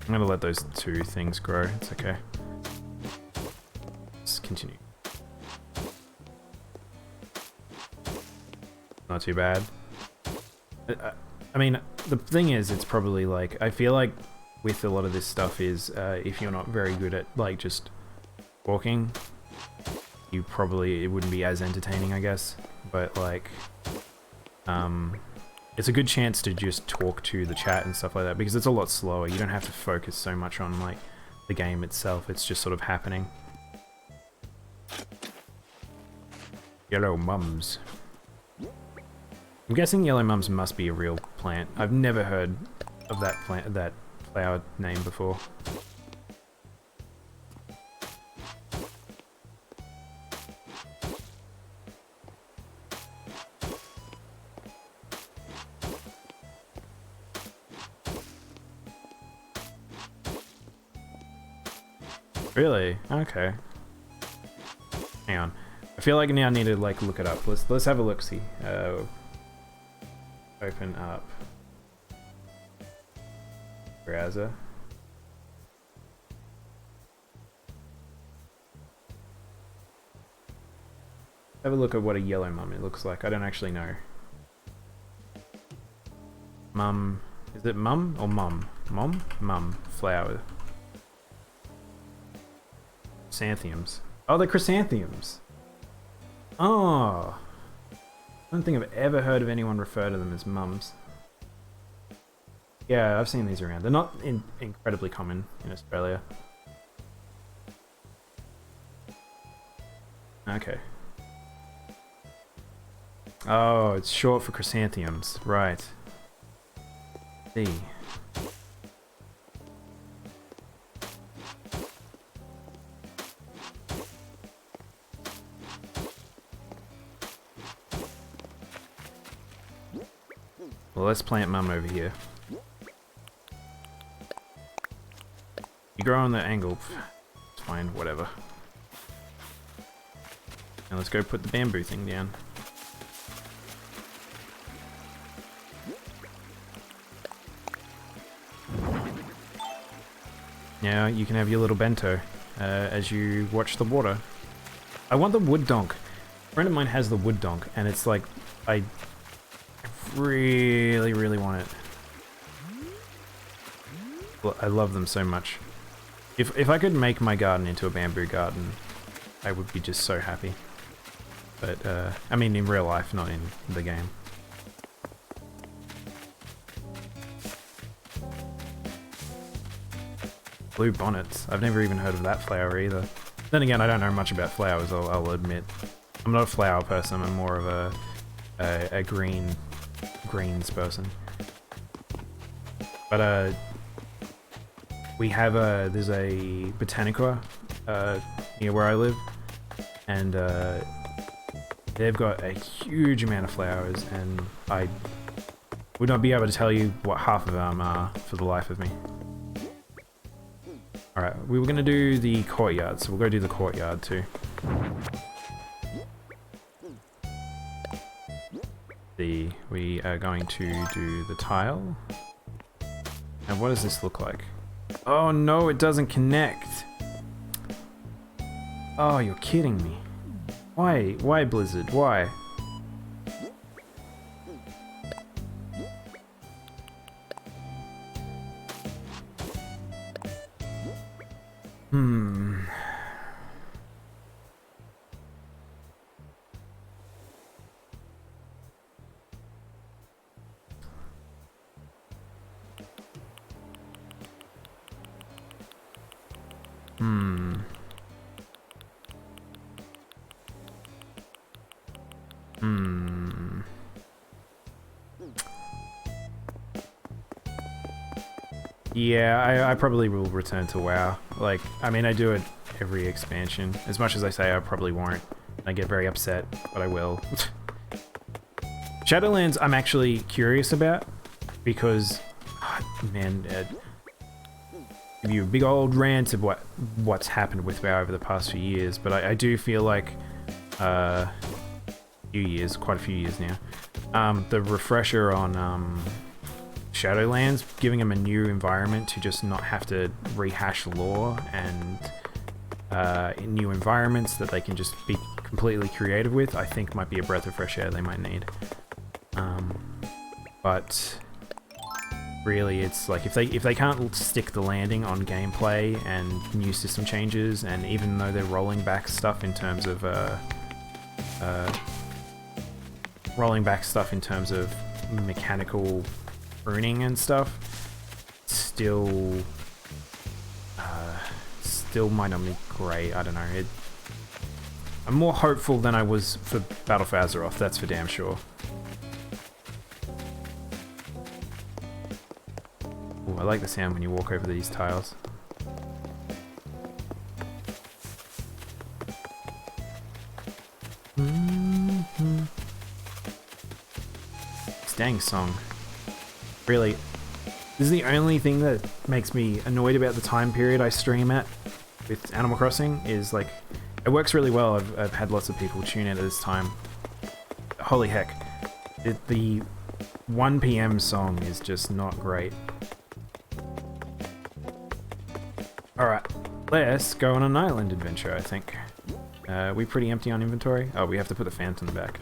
I'm gonna let those 2 things grow, it's okay. Let's continue. Not too bad. I mean, the thing is, it's probably like, I feel like with a lot of this stuff is, if you're not very good at like just walking, it wouldn't be as entertaining, I guess. But like, it's a good chance to just talk to the chat and stuff like that, because it's a lot slower. You don't have to focus so much on like the game itself, it's just sort of happening. Yellow mums. I'm guessing yellow mums must be a real plant. I've never heard of that flower name before. Really? Okay. Hang on. I feel like now I need to like look it up. Let's have a look. See. Open up browser. Have a look at what a yellow mum it looks like. I don't actually know. Mum. Is it mum or mum? Mum? Mum. Flower. Chrysanthemums. Oh, they're chrysanthemums. Oh, I don't think I've ever heard of anyone refer to them as mums. Yeah, I've seen these around. They're not incredibly common in Australia. Okay. Oh, it's short for chrysanthemums. Right. See. Well, let's plant mum over here. You grow on the angle. It's fine, whatever. Now let's go put the bamboo thing down. Now you can have your little bento as you watch the water. I want the wood donk. A friend of mine has the wood donk, and it's like, I really, really want it. Well, I love them so much. If I could make my garden into a bamboo garden, I would be just so happy. But, I mean in real life, not in the game. Blue bonnets. I've never even heard of that flower either. Then again, I don't know much about flowers, I'll admit. I'm not a flower person, I'm more of a greens person. But, we have there's a botanica near where I live, and they've got a huge amount of flowers, and I would not be able to tell you what half of them are for the life of me. Alright, we were going to do the courtyard, so we'll go do the courtyard too. We are going to do the tile. And what does this look like? Oh no, it doesn't connect! Oh, you're kidding me. Why? Why, Blizzard? Why? Yeah, I probably will return to WoW. Like, I mean, I do it every expansion. As much as I say I probably won't. I get very upset, but I will. Shadowlands I'm actually curious about, because, man, give you a big old rant of what's happened with WoW over the past few years, but I do feel like, quite a few years now, the refresher on, Shadowlands, giving them a new environment to just not have to rehash lore, and new environments that they can just be completely creative with, I think might be a breath of fresh air they might need. But really, it's like if they can't stick the landing on gameplay and new system changes, and even though they're rolling back stuff in terms of mechanical pruning and stuff, still might not be great. I don't know. I'm more hopeful than I was for Battle for Azeroth, that's for damn sure. Ooh, I like the sound when you walk over these tiles. This dang song. Really, this is the only thing that makes me annoyed about the time period I stream at with Animal Crossing, is like, it works really well. I've had lots of people tune in at this time. Holy heck. The 1 PM song is just not great. Alright, let's go on an island adventure, I think. We pretty empty on inventory? Oh, we have to put the fountain back.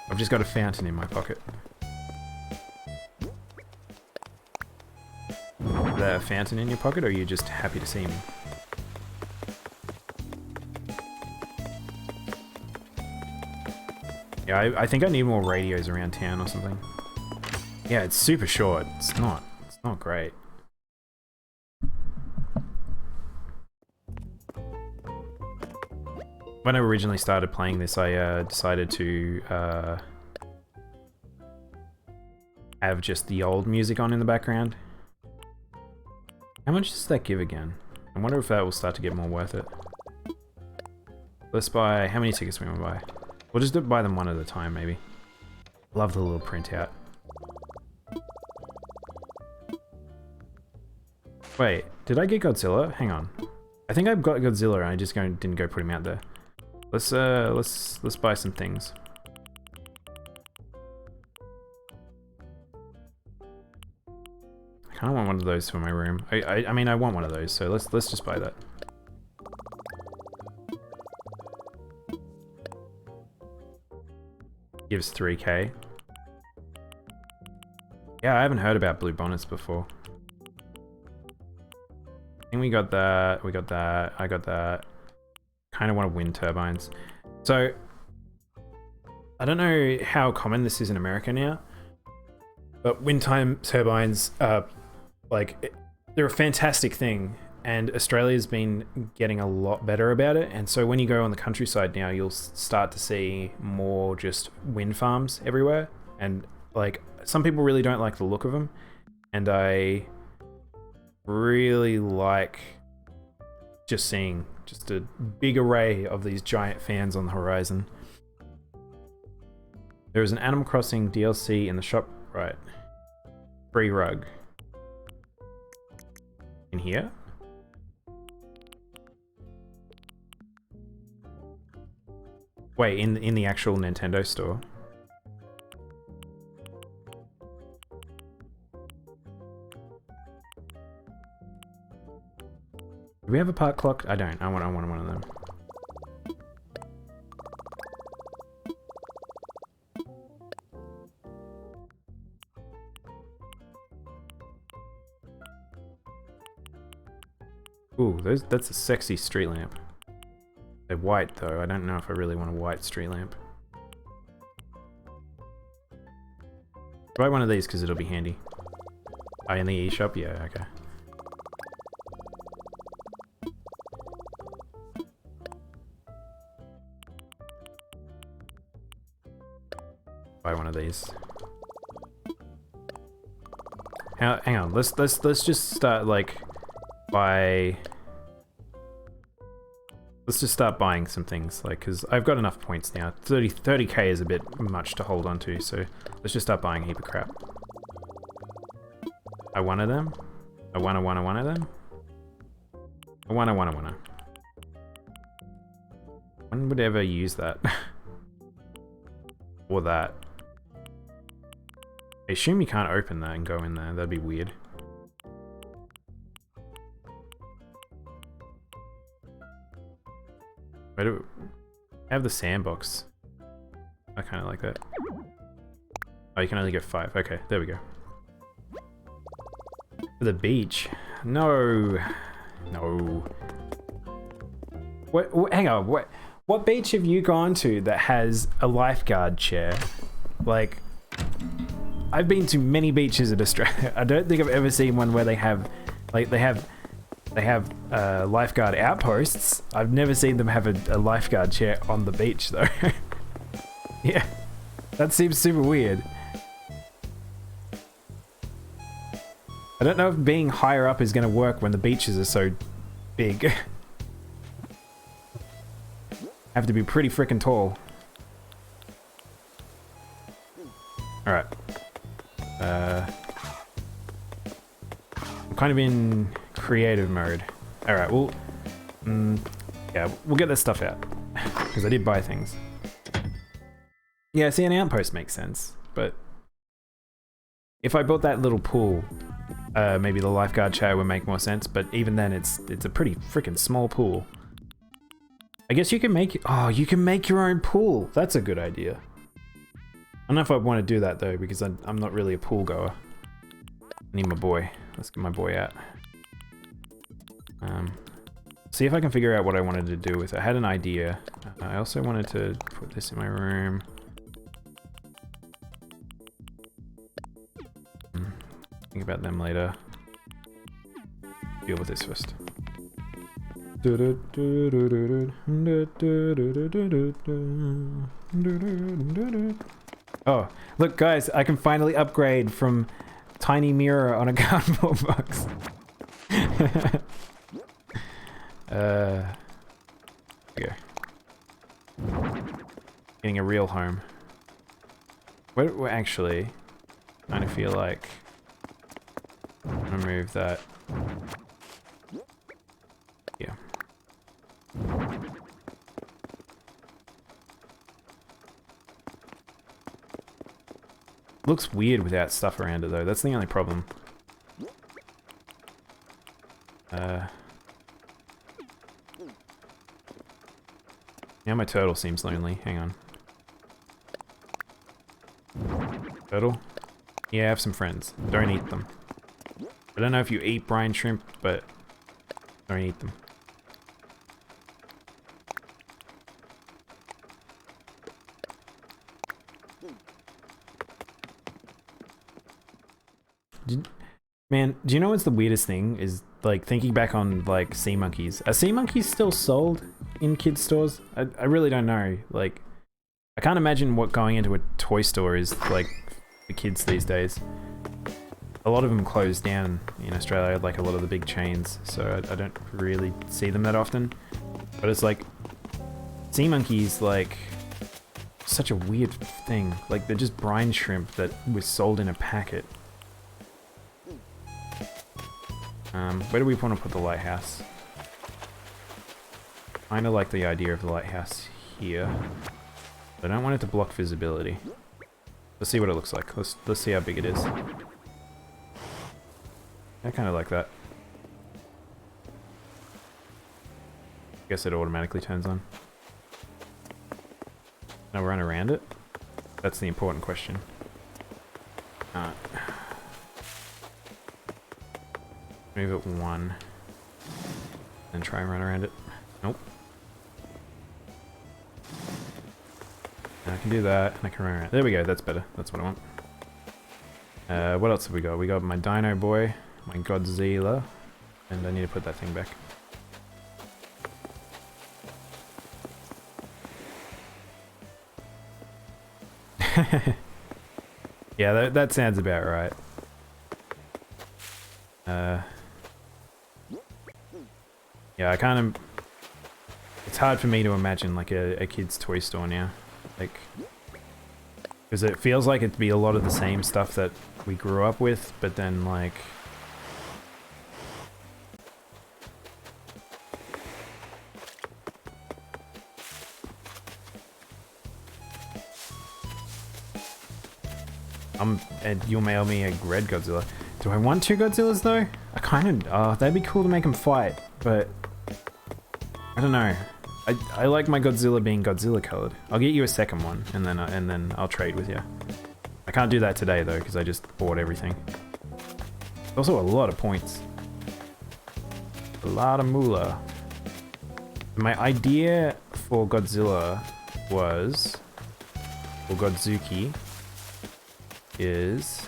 I've just got a fountain in my pocket. Is there a fountain in your pocket, or are you just happy to see me? Yeah, I think I need more radios around town or something. Yeah, it's super short. It's not great. When I originally started playing this, I decided to have just the old music on in the background. How much does that give again? I wonder if that will start to get more worth it. Let's buy... How many tickets we want to buy? We'll just buy them one at a time, maybe. Love the little printout. Wait, did I get Godzilla? Hang on. I think I've got Godzilla and I just didn't go put him out there. Let's buy some things. I kind of want one of those for my room. I mean, I want one of those, so let's just buy that. Gives 3k. Yeah, I haven't heard about blue bonnets before. I think we got that, I got that. Kind of want wind turbines. So, I don't know how common this is in America now, but wind turbines are like, they're a fantastic thing, and Australia's been getting a lot better about it. And so when you go on the countryside now, you'll start to see more just wind farms everywhere. And like, some people really don't like the look of them, and I really like just seeing just a big array of these giant fans on the horizon. There is an Animal Crossing DLC in the shop, right? Free rug. In here? Wait, in the actual Nintendo store? Do we have a park clock? I don't. I want one of them. Ooh, that's a sexy street lamp. They're white though. I don't know if I really want a white street lamp. Buy one of these because it'll be handy. Oh, in the eShop? Yeah, okay. Buy one of these. Hang on. Let's just start like let's just start buying some things, like, because I've got enough points now. 30k is a bit much to hold on to, so let's just start buying a heap of crap. I want of them. I want of them. I want. When would I ever use that? Or that? I assume you can't open that and go in there. That'd be weird. Where do I have the sandbox? I kind of like that. Oh, you can only get 5. Okay, there we go. The beach. No. No. Hang on. What beach have you gone to that has a lifeguard chair? Like, I've been to many beaches in Australia. I don't think I've ever seen one where they have, like, they have lifeguard outposts. I've never seen them have a lifeguard chair on the beach though. Yeah, that seems super weird. I don't know if being higher up is going to work when the beaches are so big. Have to be pretty freaking tall. Alright. I'm kind of in creative mode. Alright, well... yeah, we'll get this stuff out. Because I did buy things. Yeah, see, an outpost makes sense, but... if I built that little pool, maybe the lifeguard chair would make more sense, but even then it's a pretty freaking small pool. I guess you can make... oh, you can make your own pool! That's a good idea. I don't know if I want to do that though, because I'm not really a pool goer. I need my boy. Let's get my boy out. See if I can figure out what I wanted to do with it. I had an idea. I also wanted to put this in my room. think about them later. Deal with this first. Oh, look guys, I can finally upgrade from tiny mirror on a cardboard box. There we go. Getting a real home. We're actually, I kind of feel like I'm gonna move that. Yeah. Looks weird without stuff around it though. That's the only problem. Now my turtle seems lonely. Hang on. Turtle? Yeah, I have some friends. Don't eat them. I don't know if you eat brine shrimp, but don't eat them. Man, do you know what's the weirdest thing? Is like thinking back on like sea monkeys. Are sea monkeys still sold in kids stores? I really don't know. Like, I can't imagine what going into a toy store is like for kids these days. A lot of them closed down in Australia, like a lot of the big chains, so I don't really see them that often. But it's like, sea monkeys, like, such a weird thing. Like, they're just brine shrimp that was sold in a packet. Where do we want to put the lighthouse? Kinda like the idea of the lighthouse here. I don't want it to block visibility. Let's see what it looks like. Let's see how big it is. I kinda like that. Guess it automatically turns on. Now run around it? That's the important question. Move it one. And try and run around it. Nope. And I can do that, and I can run around. There we go, that's better. That's what I want. What else have we got? We got my Dino Boy, my Godzilla, and I need to put that thing back. Yeah, that sounds about right. Yeah, I kind of... It's hard for me to imagine like a kid's toy store now. Like... Because it feels like it'd be a lot of the same stuff that we grew up with, but then like... and you'll mail me a red Godzilla. Do I want two Godzillas though? I kind of... Oh, that'd be cool to make them fight, but... I don't know. I like my Godzilla being Godzilla colored. I'll get you a second one, and then I'll trade with you. I can't do that today though, because I just bought everything. Also a lot of points. A lot of moolah. My idea for Godzilla was... For Godzuki... is...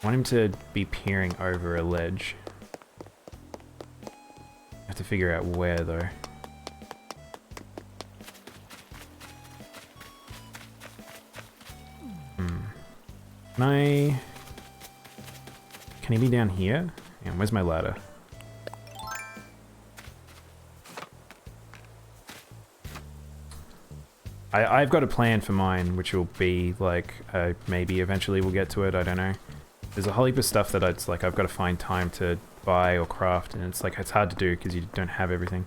I want him to be peering over a ledge. I have to figure out where though. Can he be down here? And where's my ladder? I've got a plan for mine, which will be like, maybe eventually we'll get to it, I don't know. There's a whole heap of stuff that it's like I've got to find time to buy or craft, and it's like it's hard to do because you don't have everything.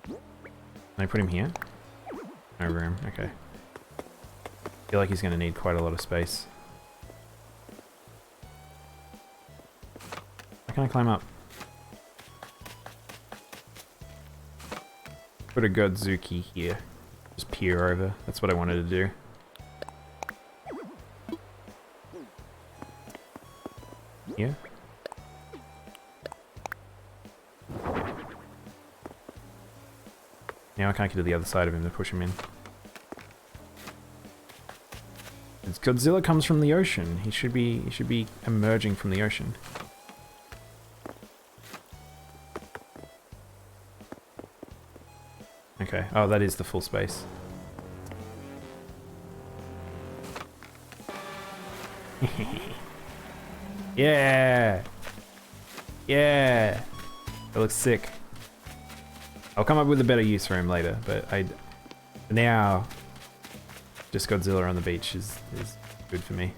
Can I put him here? No room, okay. I feel like he's going to need quite a lot of space. How can I climb up? Put a Godzuki here. Just peer over. That's what I wanted to do. Yeah. Now I can't get to the other side of him to push him in. Godzilla comes from the ocean. He should be emerging from the ocean. Okay. Oh, that is the full space. Yeah! Yeah! That looks sick. I'll come up with a better use for him later, but for now, just Godzilla on the beach is good for me.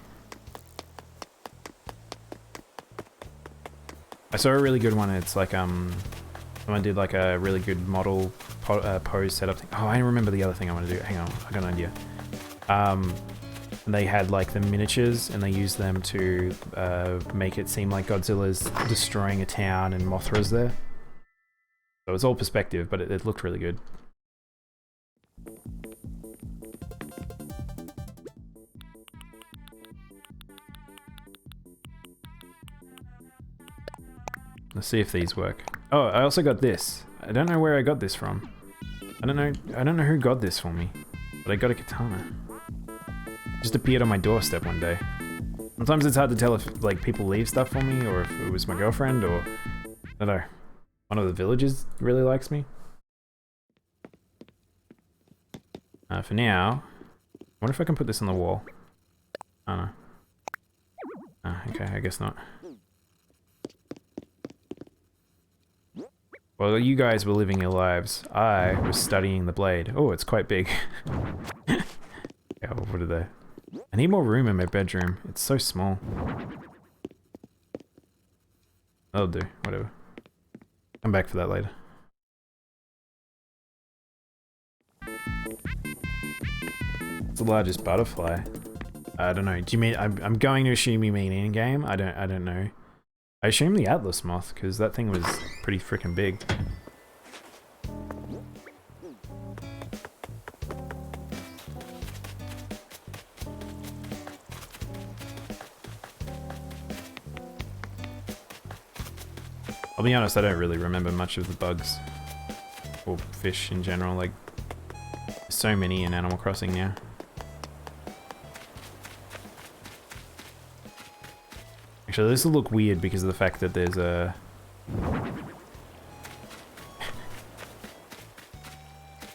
I saw a really good one. It's like someone did like a really good model pose setup thing. Oh, I remember the other thing I want to do. Hang on, I got an idea. They had like the miniatures and they used them to make it seem like Godzilla's destroying a town and Mothra's there. So it's all perspective, but it looked really good. Let's see if these work. Oh, I also got this. I don't know where I got this from. I don't know who got this for me, but I got a katana. Just appeared on my doorstep one day. Sometimes it's hard to tell if like people leave stuff for me or if it was my girlfriend or I don't know. One of the villagers really likes me. For now, I wonder if I can put this on the wall. I don't know. Okay, I guess not. While you guys were living your lives, I was studying the blade. Oh, it's quite big. Yeah, what are they? I need more room in my bedroom. It's so small. That'll do, whatever. Come back for that later. It's the largest butterfly. I don't know. Do you mean I'm going to assume you mean in game? I don't know. I assume the Atlas moth because that thing was pretty freaking big. I'll be honest, I don't really remember much of the bugs or fish in general. Like, there's so many in Animal Crossing now. Actually, this will look weird because of the fact that there's a...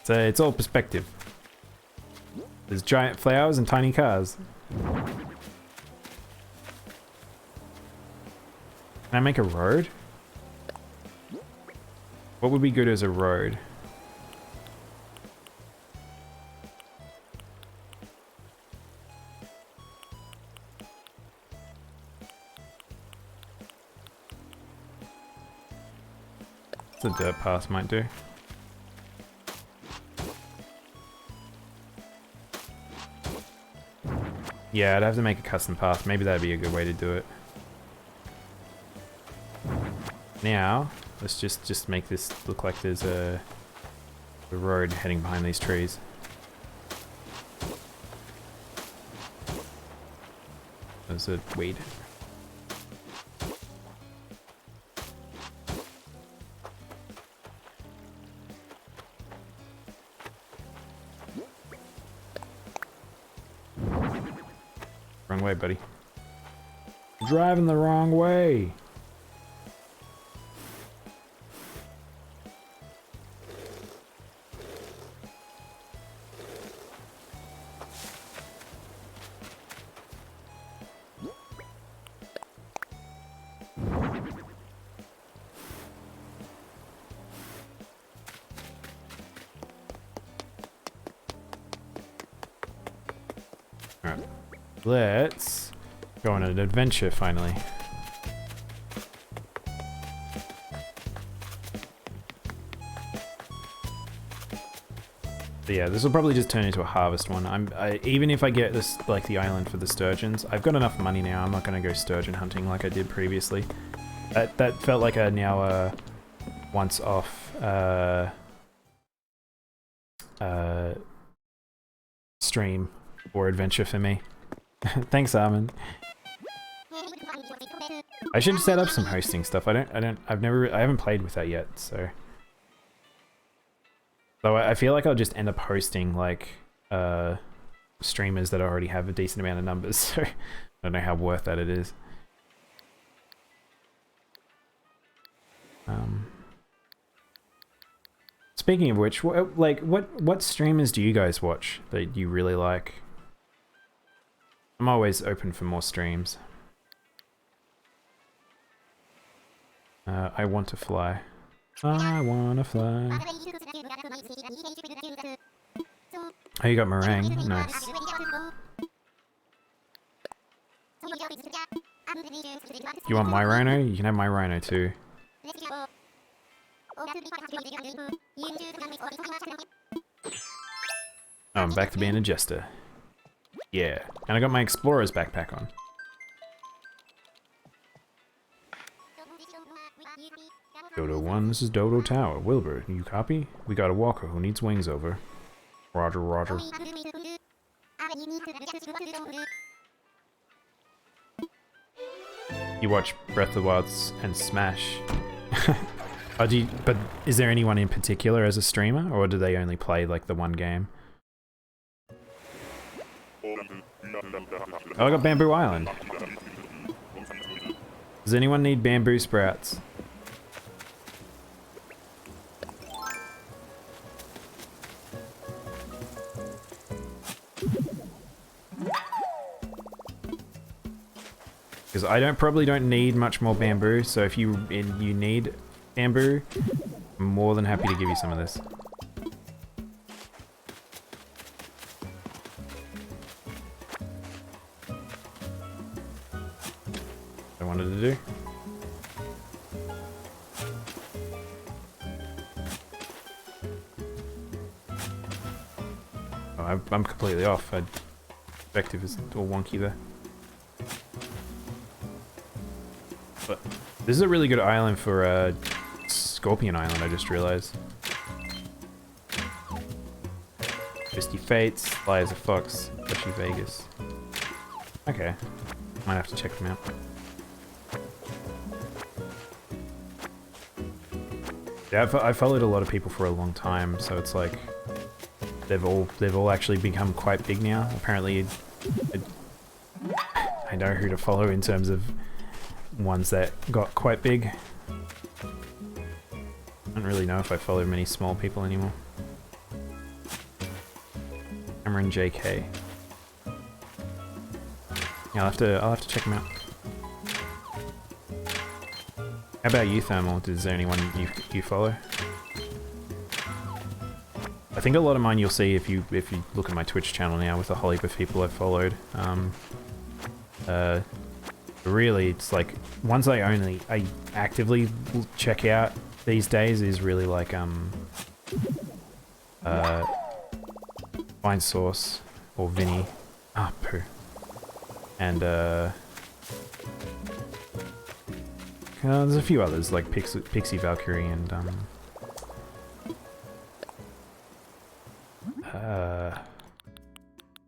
it's all perspective. There's giant flowers and tiny cars. Can I make a road? What would be good as a road? The dirt path might do. Yeah, I'd have to make a custom path. Maybe that'd be a good way to do it. Now, let's just make this look like there's a road heading behind these trees. There's a weed. Wrong way, buddy. Driving the wrong way. Alright. Let's go on an adventure finally. So yeah, this will probably just turn into a harvest one. Even if I get this, like the island for the sturgeons, I've got enough money now. I'm not going to go sturgeon hunting like I did previously. That felt like a now once off stream or adventure for me. Thanks, Armin. I should set up some hosting stuff. I haven't played with that yet, so. So I feel like I'll just end up hosting like streamers that already have a decent amount of numbers, so I don't know how worth that it is. Speaking of which, what streamers do you guys watch that you really like? I'm always open for more streams. I want to fly. I wanna fly. Oh, you got meringue. Nice. You want my rhino? You can have my rhino too. Oh, I'm back to being a jester. Yeah, and I got my explorer's backpack on. Dodo 1, this is Dodo Tower. Wilbur, you copy? We got a walker who needs wings over. Roger, roger. You watch Breath of the Wild and Smash. Oh, but is there anyone in particular as a streamer, or do they only play like the one game? Oh, I got Bamboo Island. Does anyone need bamboo sprouts? Because I probably don't need much more bamboo, so if you need bamboo, I'm more than happy to give you some of this. I wanted to do. Oh, I'm completely off. Perspective is all wonky there. But this is a really good island for Scorpion Island, I just realized. Twisty Fates, Fly as a Fox, Fleshy Vegas. Okay, might have to check them out. Yeah, I've followed a lot of people for a long time, so it's like they've all actually become quite big now. Apparently, I know who to follow in terms of ones that got quite big. I don't really know if I follow many small people anymore. Cameron JK. Yeah, I'll have to check them out. How about you, Thermal? Is there anyone you follow? I think a lot of mine you'll see if you look at my Twitch channel now with a whole heap of people I've followed. Really, it's like ones I actively check out these days is really like Fine Sauce or Vinny. Ah, poo. And there's a few others like Pixie Valkyrie and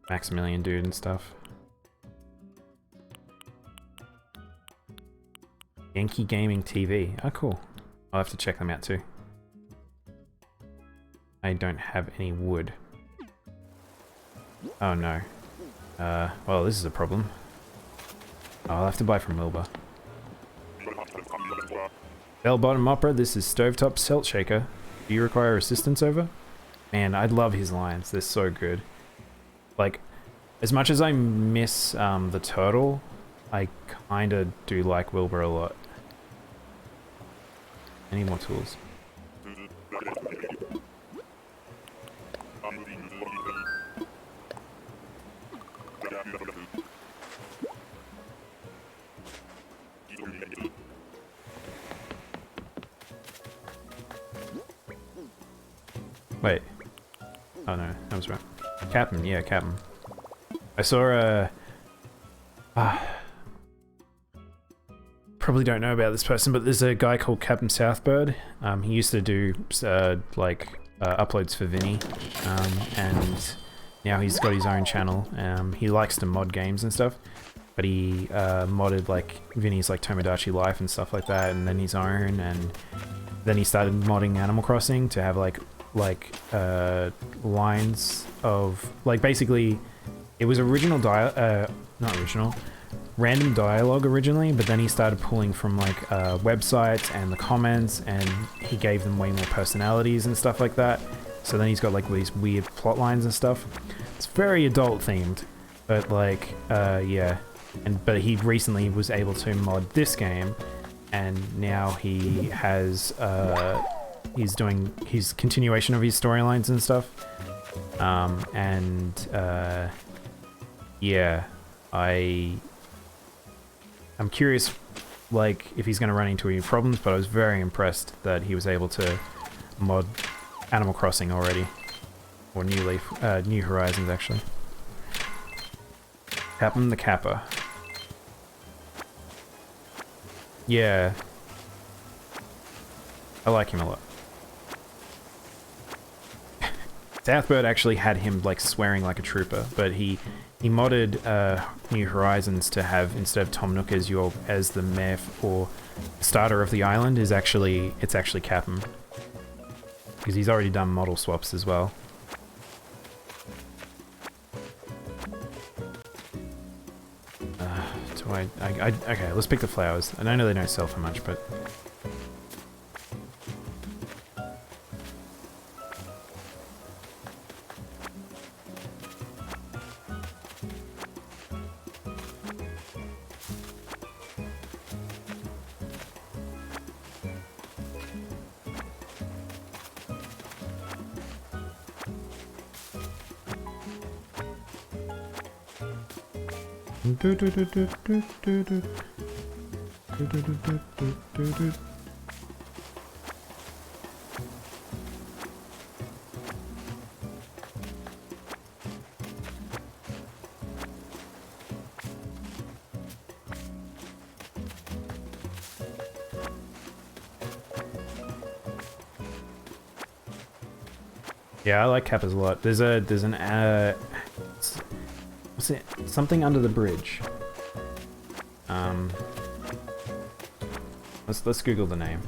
Maximilian Dude and stuff. Yankee Gaming TV. Oh, cool. I'll have to check them out too. I don't have any wood. Oh no. Well, this is a problem. I'll have to buy from Wilbur. Bell Bottom Opera, this is Stovetop Salt Shaker. Do you require assistance over? Man, I love his lines. They're so good. Like, as much as I miss the turtle, I kinda do like Wilbur a lot. I need more tools. Wait. Oh no, that was right. Captain, yeah, Captain. I saw probably don't know about this person, but there's a guy called Captain Southbird. He used to do uploads for Vinny, and now he's got his own channel. He likes to mod games and stuff, but he modded like Vinny's like Tomodachi Life and stuff like that, and then his own, and then he started modding Animal Crossing to have like lines of like basically It was not original, random dialogue originally, but then he started pulling from like websites and the comments, and he gave them way more personalities and stuff like that. So then he's got like these weird plot lines and stuff. It's very adult themed, but like yeah. But he recently was able to mod this game, and now he has he's doing his continuation of his storylines and stuff. Yeah, I'm curious, like, if he's going to run into any problems, but I was very impressed that he was able to mod Animal Crossing already. Or New Horizons, actually. Captain the Kappa. Yeah. I like him a lot. Southbird actually had him, like, swearing like a trooper, but he modded New Horizons to have, instead of Tom Nook as the mayor or starter of the island, it's actually Captain. Because he's already done model swaps as well. Okay, let's pick the flowers. And I know they don't sell for much, but... Yeah, I like Kappas a lot. There's an what's it? Something under the bridge. Let's Google the name.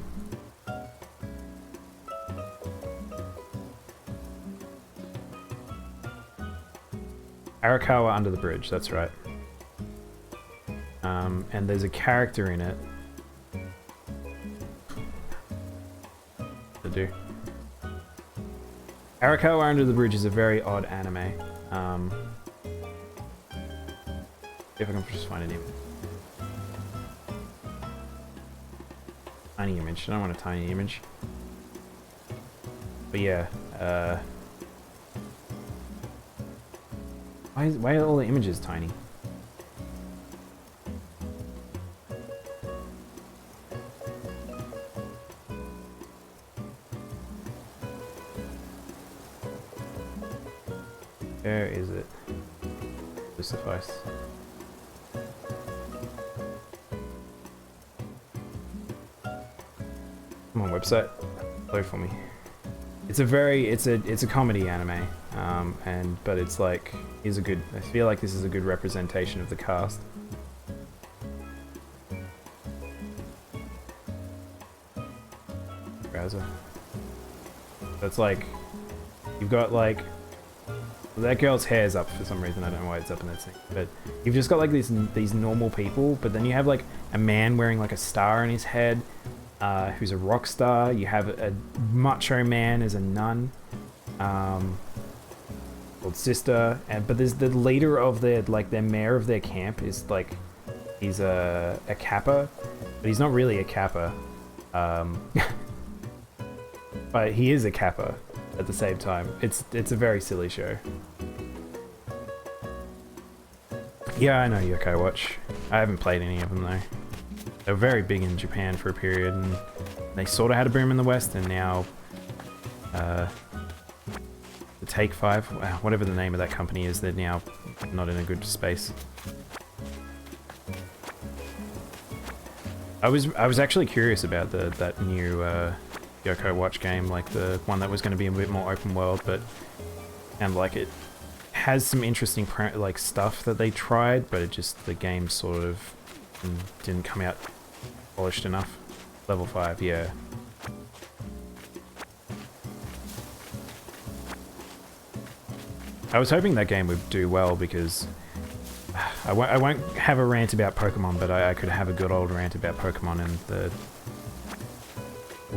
Arakawa Under the Bridge, that's right. And there's a character in it. To do. Arakawa Under the Bridge is a very odd anime. If I can just find an image. Tiny image. I don't want a tiny image. But yeah, why are all the images tiny? Where is it? Will suffice. Come on, website, play for me. It's a comedy anime, but it's like I feel like this is a good representation of the cast. Browser. So it's like you've got like that girl's hair's up for some reason. I don't know why it's up in that thing, but you've just got like these normal people, but then you have like a man wearing like a star on his head. Who's a rock star. You have a macho man as a nun, called Sister, but there's the leader of their mayor of their camp is like, he's a Kappa, but he's not really a Kappa, but he is a Kappa at the same time. It's a very silly show. Yeah, I know Yokai Watch. I haven't played any of them though. They were very big in Japan for a period, and they sort of had a boom in the West, and now the Take 5, whatever the name of that company is, they're now not in a good space. I was actually curious about that new Yoko Watch game, like the one that was going to be a bit more open world, but and like it has some interesting like stuff that they tried, but the game sort of didn't come out polished enough. Level 5, yeah. I was hoping that game would do well because I won't have a rant about Pokemon, but I could have a good old rant about Pokemon and the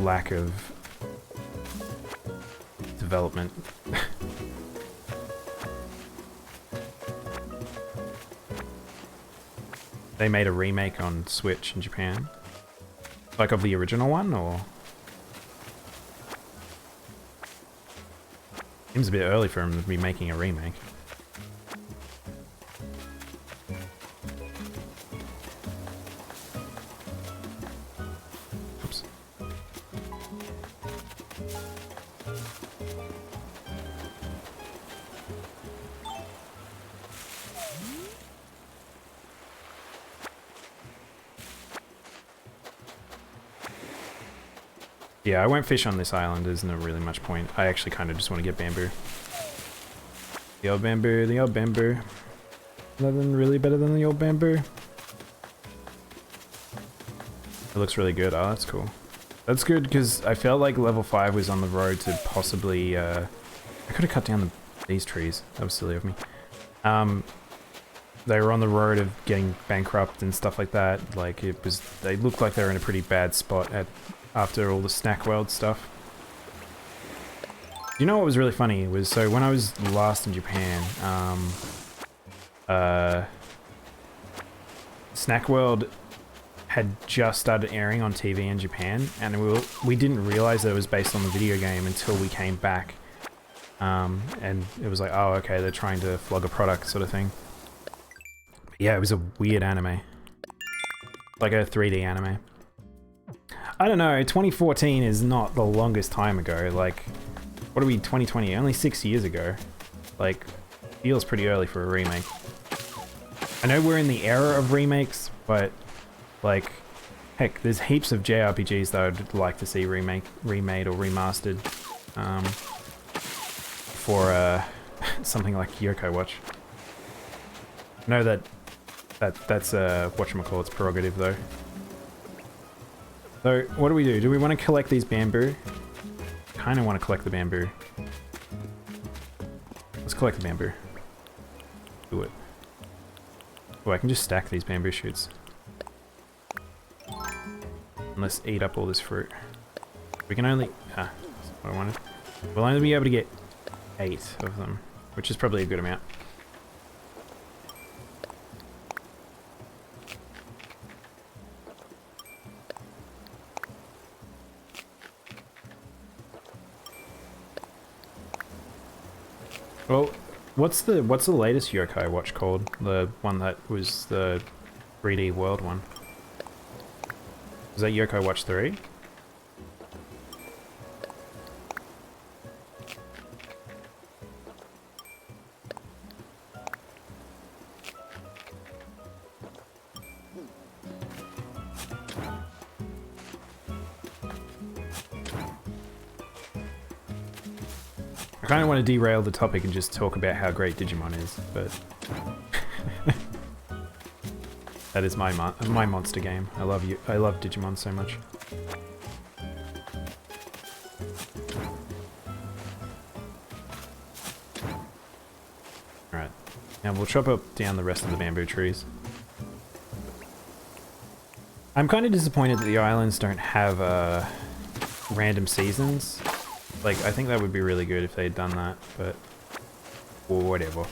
lack of development. They made a remake on Switch in Japan. Like of the original one, or? Seems a bit early for him to be making a remake. Oops. Yeah, I won't fish on this island, there's no really much point. I actually kind of just want to get bamboo. The old bamboo, the old bamboo. Nothing really better than the old bamboo. It looks really good. Oh, that's cool. That's good because I felt like level 5 was on the road to possibly... I could have cut down these trees. That was silly of me. They were on the road of getting bankrupt and stuff like that. Like, it was... They looked like they were in a pretty bad spot after all the Snack World stuff. You know what was really funny was, so when I was last in Japan, Snack World had just started airing on TV in Japan, and we didn't realize that it was based on the video game until we came back. And it was like, oh, okay, they're trying to flog a product sort of thing. But yeah, it was a weird anime. Like a 3D anime. I don't know, 2014 is not the longest time ago, like, what are we, 2020? Only 6 years ago. Like, feels pretty early for a remake. I know we're in the era of remakes, but, like, heck, there's heaps of JRPGs that I'd like to see remade or remastered, for, something like Yokai Watch. I know that's, whatchamacallit's prerogative, though. So, what do? Do we want to collect these bamboo? Kind of want to collect the bamboo. Let's collect the bamboo. Do it. Oh, I can just stack these bamboo shoots. And let's eat up all this fruit. We can only... that's what I wanted. We'll only be able to get 8 of them, which is probably a good amount. Well, what's the latest Yokai Watch called? The one that was the 3D World one. Is that Yokai Watch 3? I kind of want to derail the topic and just talk about how great Digimon is, but that is my monster game. I love Digimon so much. Alright, now we'll chop up down the rest of the bamboo trees. I'm kind of disappointed that the islands don't have random seasons. Like, I think that would be really good if they'd done that, but... or whatever.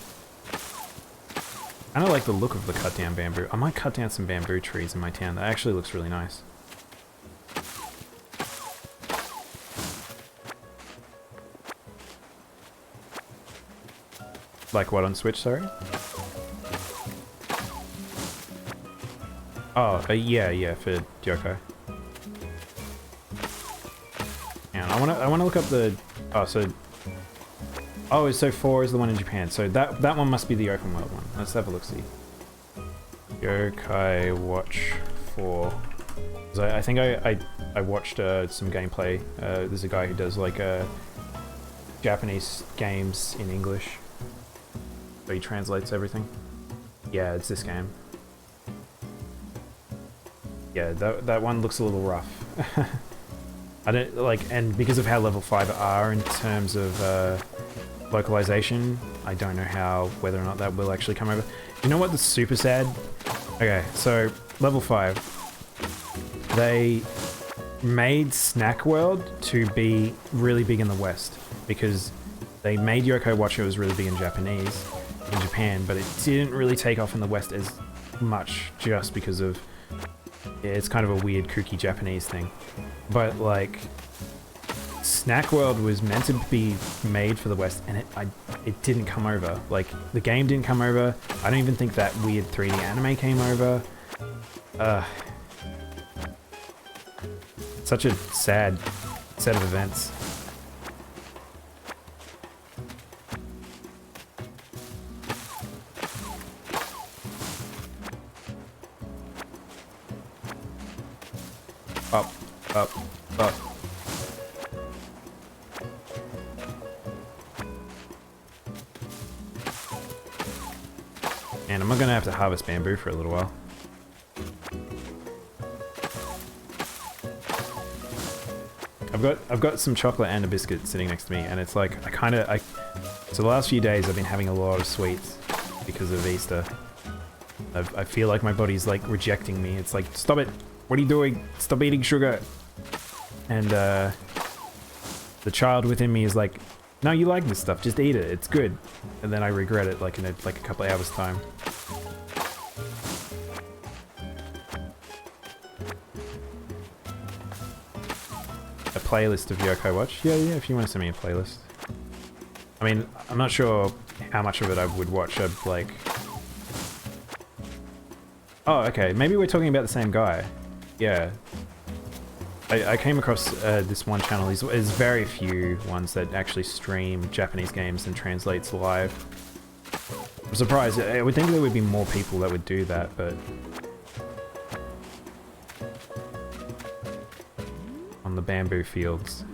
I don't like the look of the cut down bamboo. I might cut down some bamboo trees in my town. That actually looks really nice. Like what on Switch, sorry? Oh, yeah, for Yokai. I wanna look up the... oh, so... oh, so 4 is the one in Japan. So that one must be the open world one. Let's have a look-see. Yokai Watch 4. So I think I watched some gameplay. There's a guy who does like Japanese games in English. So he translates everything. Yeah, it's this game. Yeah, that one looks a little rough. I don't like, and because of how level 5 are in terms of localization. I don't know whether or not that will actually come over. You know what? That's super sad. Okay, so level 5. They made Snack World to be really big in the West because they made Yokai Watch. It was really big in Japan, but it didn't really take off in the West as much just because of, yeah, it's kind of a weird kooky Japanese thing. But like, Snack World was meant to be made for the West, and it didn't come over. Like, the game didn't come over. I don't even think that weird 3D anime came over. Such a sad set of events. Up, up, up. And I'm gonna have to harvest bamboo for a little while. I've got some chocolate and a biscuit sitting next to me, and it's like so the last few days I've been having a lot of sweets because of Easter. I feel like my body's like rejecting me. It's like, stop it! What are you doing? Stop eating sugar! And the child within me is like, no, you like this stuff, just eat it, it's good. And then I regret it like in a couple of hours time. A playlist of Yokai Watch? Yeah, if you want to send me a playlist. I mean, I'm not sure how much of it I would watch. I'd like... Oh, okay, maybe we're talking about the same guy. Yeah. I came across this one channel. There's very few ones that actually stream Japanese games and translates live. I'm surprised. I would think there would be more people that would do that, but... On the bamboo fields.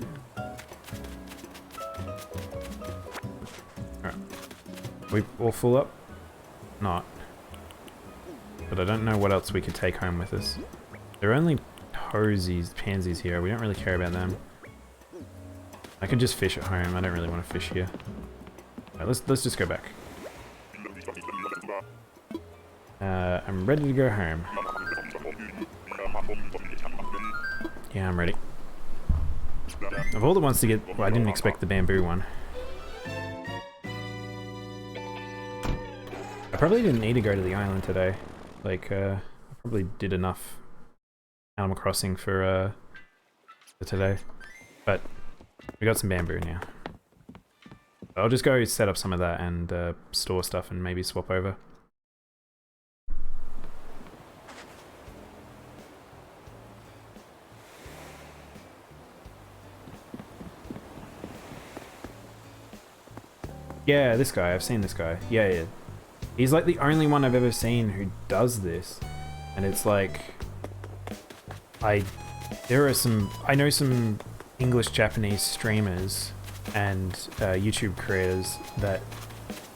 Alright. We all full up? Not. But I don't know what else we could take home with us. There are only pansies here. We don't really care about them. I can just fish at home. I don't really want to fish here. Right, let's just go back. I'm ready to go home. Yeah, I'm ready. Of all the ones to get... Well, I didn't expect the bamboo one. I probably didn't need to go to the island today. Like, I probably did enough Animal Crossing for today. But we got some bamboo now. I'll just go set up some of that and store stuff and maybe swap over. Yeah, this guy. I've seen this guy. Yeah. He's like the only one I've ever seen who does this. And it's like... I know some English-Japanese streamers and YouTube creators that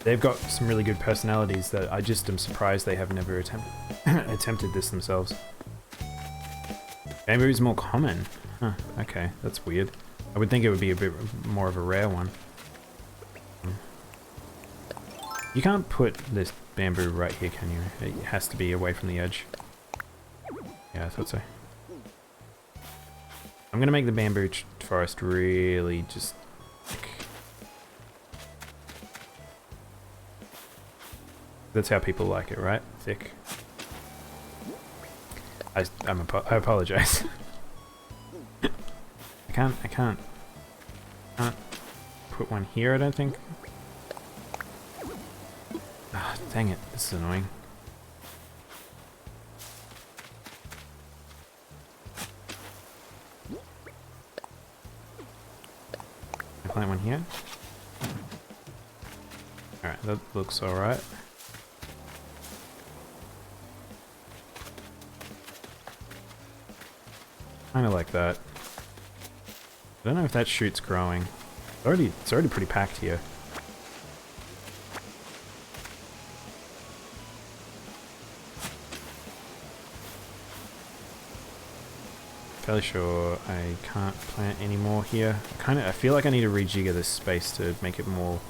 they've got some really good personalities that I just am surprised they have never attempted this themselves. Bamboo is more common. Huh, okay, that's weird. I would think it would be a bit more of a rare one. You can't put this bamboo right here, can you? It has to be away from the edge. Yeah, I thought so. I'm gonna make the bamboo forest really just thick. That's how people like it, right? Thick. I apologize. I can't put one here, I don't think. Ah, dang it, this is annoying. Can I plant one here? Alright, that looks alright. Kinda like that. I don't know if that shoot's growing. It's already pretty packed here. Fairly sure I can't plant any more here. I feel like I need to rejigger this space to make it more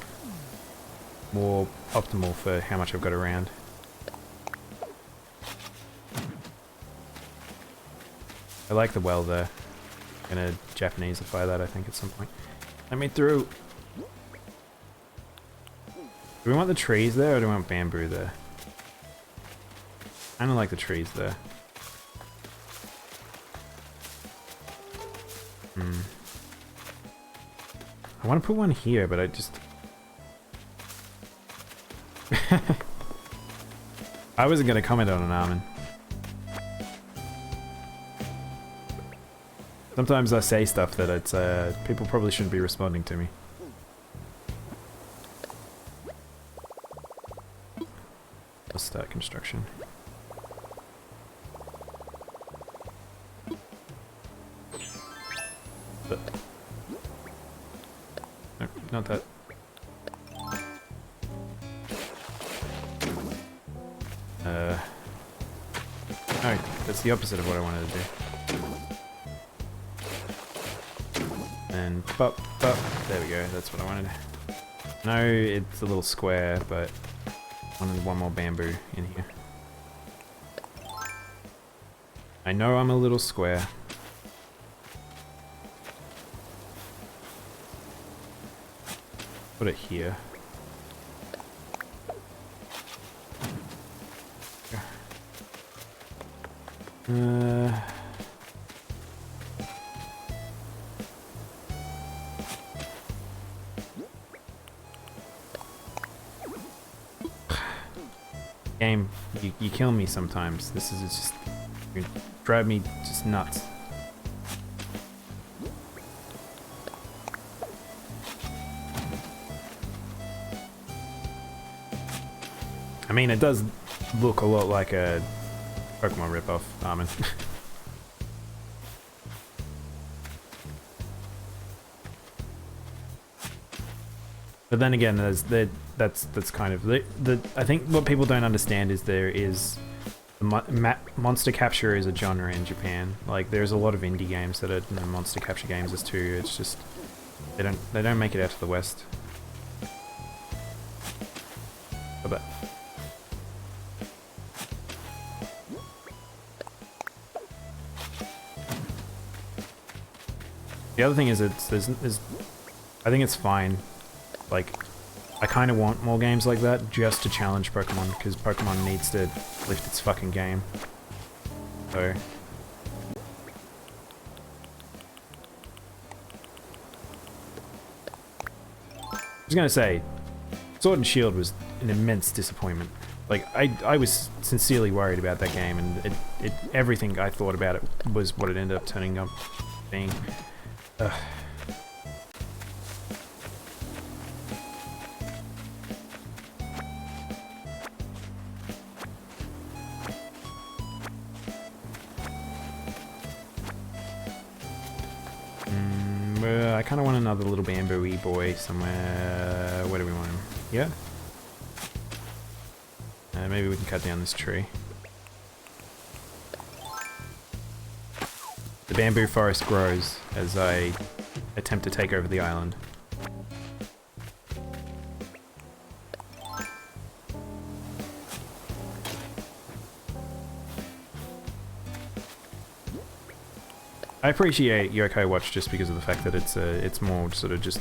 more optimal for how much I've got around. I like the well there. I'm gonna Japaneseify that, I think, at some point. Let me through! Do we want the trees there, or do we want bamboo there? I don't like the trees there. I want to put one here, but I just... I wasn't going to comment on an almond. Sometimes I say stuff that it's, people probably shouldn't be responding to me. Let's start construction. No, not that. No, that's the opposite of what I wanted to do. And bop, bop. There we go, that's what I wanted. No, it's a little square, but I wanted one more bamboo in here. I know I'm a little square. Put it here. Game, you kill me sometimes. This is just, you drive me just nuts. I mean, it does look a lot like a Pokemon ripoff, Armin. But then again, that's kind of the I think what people don't understand is there is monster capture is a genre in Japan. Like there's a lot of indie games that are monster capture games as too. It's just they don't make it out to the West. But the other thing is I think it's fine. Like, I kind of want more games like that just to challenge Pokemon, because Pokemon needs to lift its fucking game. So... I was gonna say, Sword and Shield was an immense disappointment. Like, I was sincerely worried about that game, and everything I thought about it was what it ended up turning up being. Ugh. I kind of want another little bamboo-y boy somewhere. Where do we want him? Here? Maybe we can cut down this tree. The bamboo forest grows as I attempt to take over the island. I appreciate Yokai Watch just because of the fact that it's more sort of just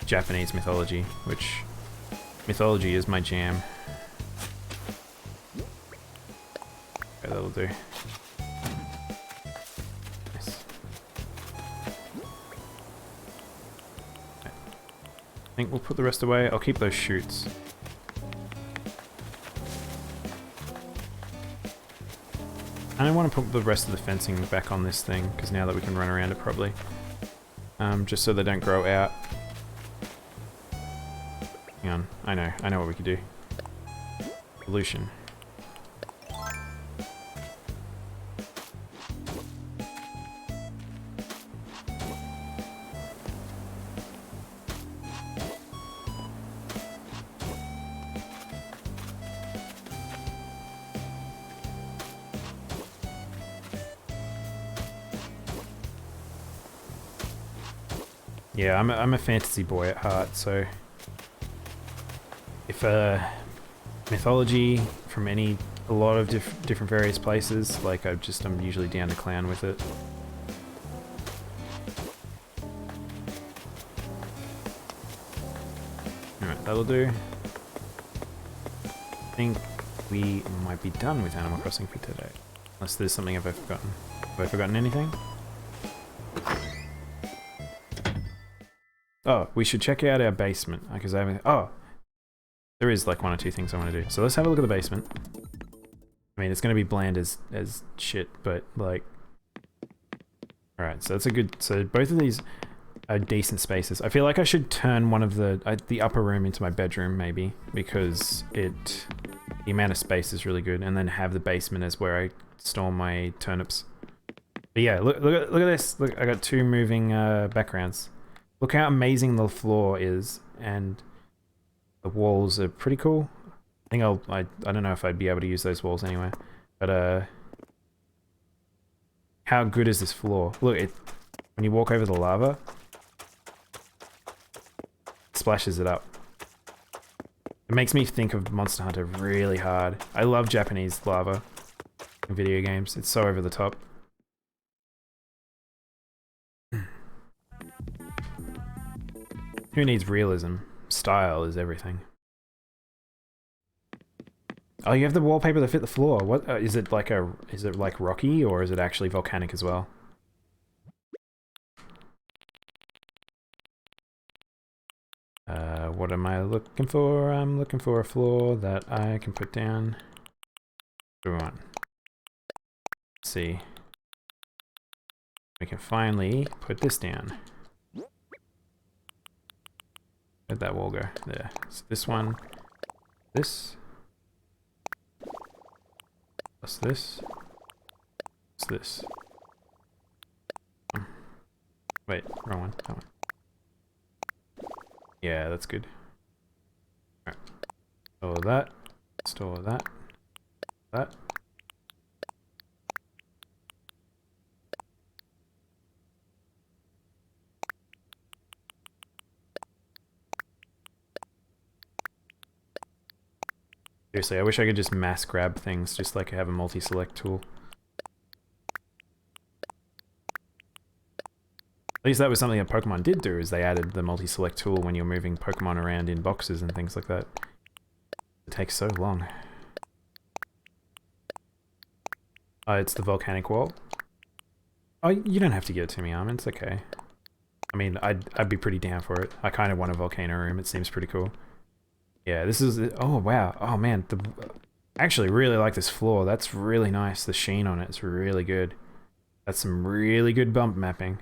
Japanese mythology, which mythology is my jam. Okay, that'll do. Nice. Okay. I think we'll put the rest away. I'll keep those chutes. I don't want to put the rest of the fencing back on this thing, because now that we can run around it probably. Just so they don't grow out. Hang on, I know what we could do. Pollution. Yeah, I'm a fantasy boy at heart, so if mythology from a lot of different various places, like I'm usually down to clown with it. Alright, that'll do. I think we might be done with Animal Crossing for today. Unless there's something I've forgotten. Have I forgotten anything? Oh, we should check out our basement, because I haven't... Oh! There is like 1 or 2 things I want to do. So let's have a look at the basement. I mean, it's going to be bland as shit, but like... Alright, so that's a good... So both of these are decent spaces. I feel like I should turn one of the upper room into my bedroom, maybe, because the amount of space is really good, and then have the basement as where I store my turnips. But yeah, look at this. Look, I got 2 moving backgrounds. Look how amazing the floor is, and the walls are pretty cool. I think I don't know if I'd be able to use those walls anyway, but how good is this floor? Look, when you walk over the lava, it splashes it up. It makes me think of Monster Hunter really hard. I love Japanese lava in video games. It's so over the top. Who needs realism? Style is everything. Oh, you have the wallpaper that fit the floor. What is it like is it like rocky, or is it actually volcanic as well? What am I looking for? I'm looking for a floor that I can put down. What do we want? Let's see. We can finally put this down. Where'd that wall go? There. So this one. This. Plus this. What's this? Wait, wrong one. That one. Yeah, that's good. Alright. Store that. Store that. That. Seriously, I wish I could just mass grab things, just like I have a multi-select tool. At least that was something that Pokemon did do, is they added the multi-select tool when you're moving Pokemon around in boxes and things like that. It takes so long. Oh, it's the volcanic wall? Oh, you don't have to give it to me, Armin, it's okay. I mean, I'd be pretty down for it. I kind of want a volcano room, it seems pretty cool. Yeah, this is... Oh, wow. Oh, man. I actually really like this floor. That's really nice. The sheen on it is really good. That's some really good bump mapping.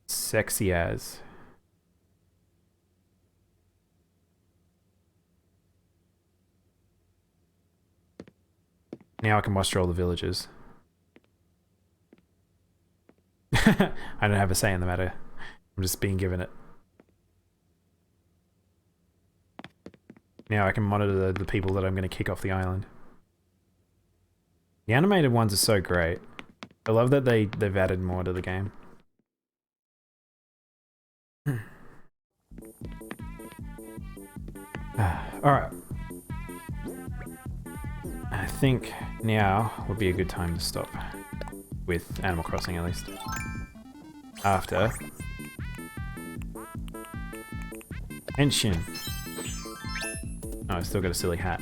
Sexy as. Now I can muster all the villagers. I don't have a say in the matter. I'm just being given it. Now I can monitor the people that I'm going to kick off the island. The animated ones are so great. I love that they've added more to the game. Alright. I think now would be a good time to stop. With Animal Crossing, at least. After... Henshin. Oh, I still got a silly hat.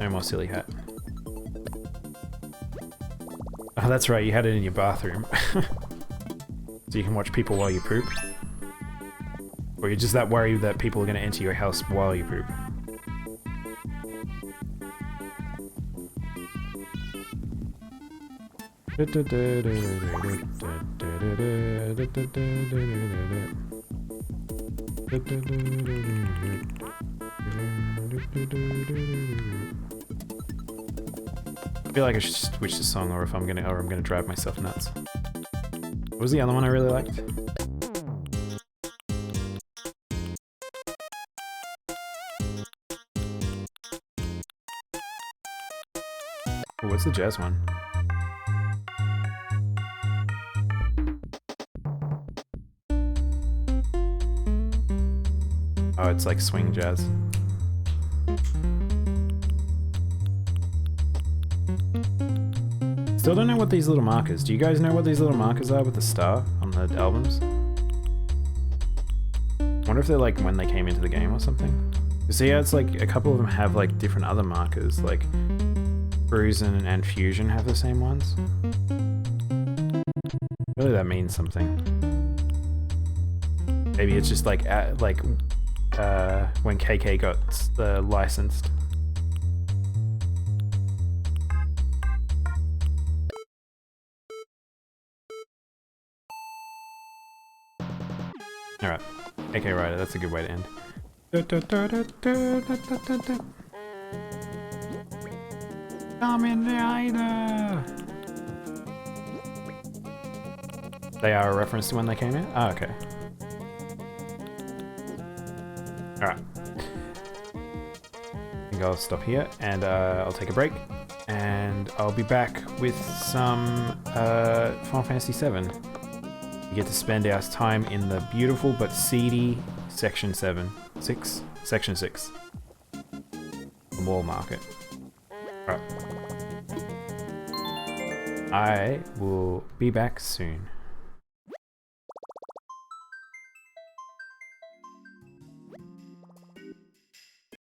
No more silly hat. Oh, that's right, you had it in your bathroom. So you can watch people while you poop? Or you're just that worried that people are going to enter your house while you poop? I feel like I should switch the song, or I'm gonna drive myself nuts. What was the other one I really liked? Oh, what's the jazz one? Oh, it's like swing jazz. Still don't know what these little markers. Do you guys know what these little markers are with the star on the albums? Wonder if they're like when they came into the game or something. You see how it's like a couple of them have like different other markers, like Cruisin' and Fusion have the same ones. Really, that means something. Maybe it's just like when KK got licensed. Alright. KK Rider, that's a good way to end. Kamen Rider! They are a reference to when they came out? Oh, okay. Alright. I think I'll stop here and I'll take a break. And I'll be back with some Final Fantasy VII. We get to spend our time in the beautiful but seedy Section 6. Section 6. The Mall Market. Alright. I will be back soon.